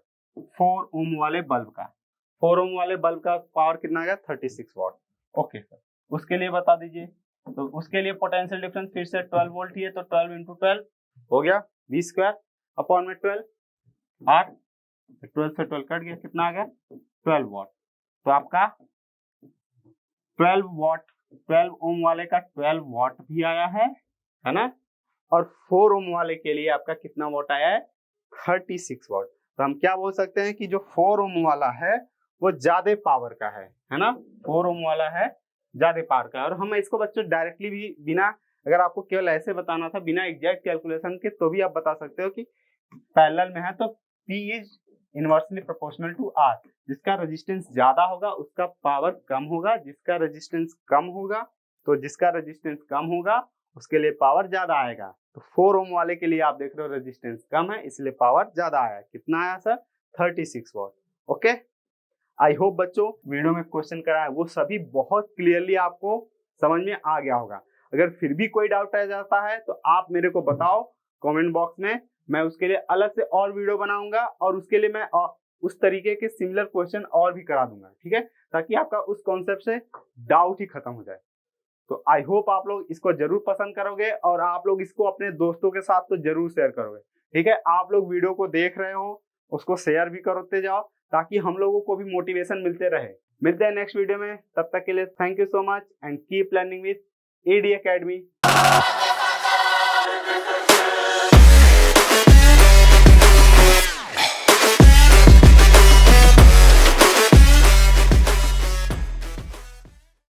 Speaker 1: 4 ओम वाले बल्ब का। 4 ओम वाले बल्ब का पावर कितना आ गया 36 वॉट। ओके सर, उसके लिए बता दीजिए। तो उसके लिए पोटेंशियल डिफरेंस फिर से 12 वोल्ट ही है, तो 12 इंटू 12 हो गया V स्क्वायर अपॉन में 12 R, 12 से 12 कट गया, कितना आ गया 12 वॉट। तो आपका 12 वॉट, 12 ओम वाले का 12 वॉट भी आया है ना, और 4 ओम वाले के लिए आपका कितना वॉट आया है 36 वॉट। तो हम क्या बोल सकते हैं कि जो 4 ओम वाला है वो ज्यादा पावर का है ना, 4 ओम वाला है ज्यादा पावर का। और हम इसको बच्चों डायरेक्टली भी, बिना, अगर आपको केवल ऐसे बताना था बिना एग्जैक्ट कैलकुलेशन के, तो भी आप बता सकते हो कि पैरेलल में है तो P is inversely proportional to R। जिसका रेजिस्टेंस ज्यादा होगा उसका पावर कम होगा, जिसका रेजिस्टेंस कम होगा, तो जिसका रेजिस्टेंस कम होगा उसके लिए पावर ज्यादा आएगा। तो 4 ओम वाले के लिए आप देख रहे हो रेजिस्टेंस कम है इसलिए पावर ज्यादा आया। कितना आया sir 36 what. Okay, I hope बच्चों वीडियो में क्वेश्चन कराया वो सभी बहुत क्लियरली आपको समझ में आ गया होगा। अगर फिर भी कोई डाउट रह जाता है तो आप मेरे को बताओ कमेंट बॉक्स में, मैं उसके लिए अलग से और वीडियो बनाऊंगा, और उसके लिए मैं उस तरीके के सिमिलर क्वेश्चन और भी करा दूंगा। ठीक है, ताकि आपका उस कॉन्सेप्ट से डाउट ही खत्म हो जाए। तो आई होप आप लोग इसको जरूर पसंद करोगे, और आप लोग इसको अपने दोस्तों के साथ तो जरूर शेयर करोगे। ठीक है, आप लोग वीडियो को देख रहे हो उसको शेयर भी करते जाओ, ताकि हम लोगों को भी मोटिवेशन मिलते रहे। मिलते हैं नेक्स्ट वीडियो में, तब तक के लिए thank you so much and keep learning with ED Academy।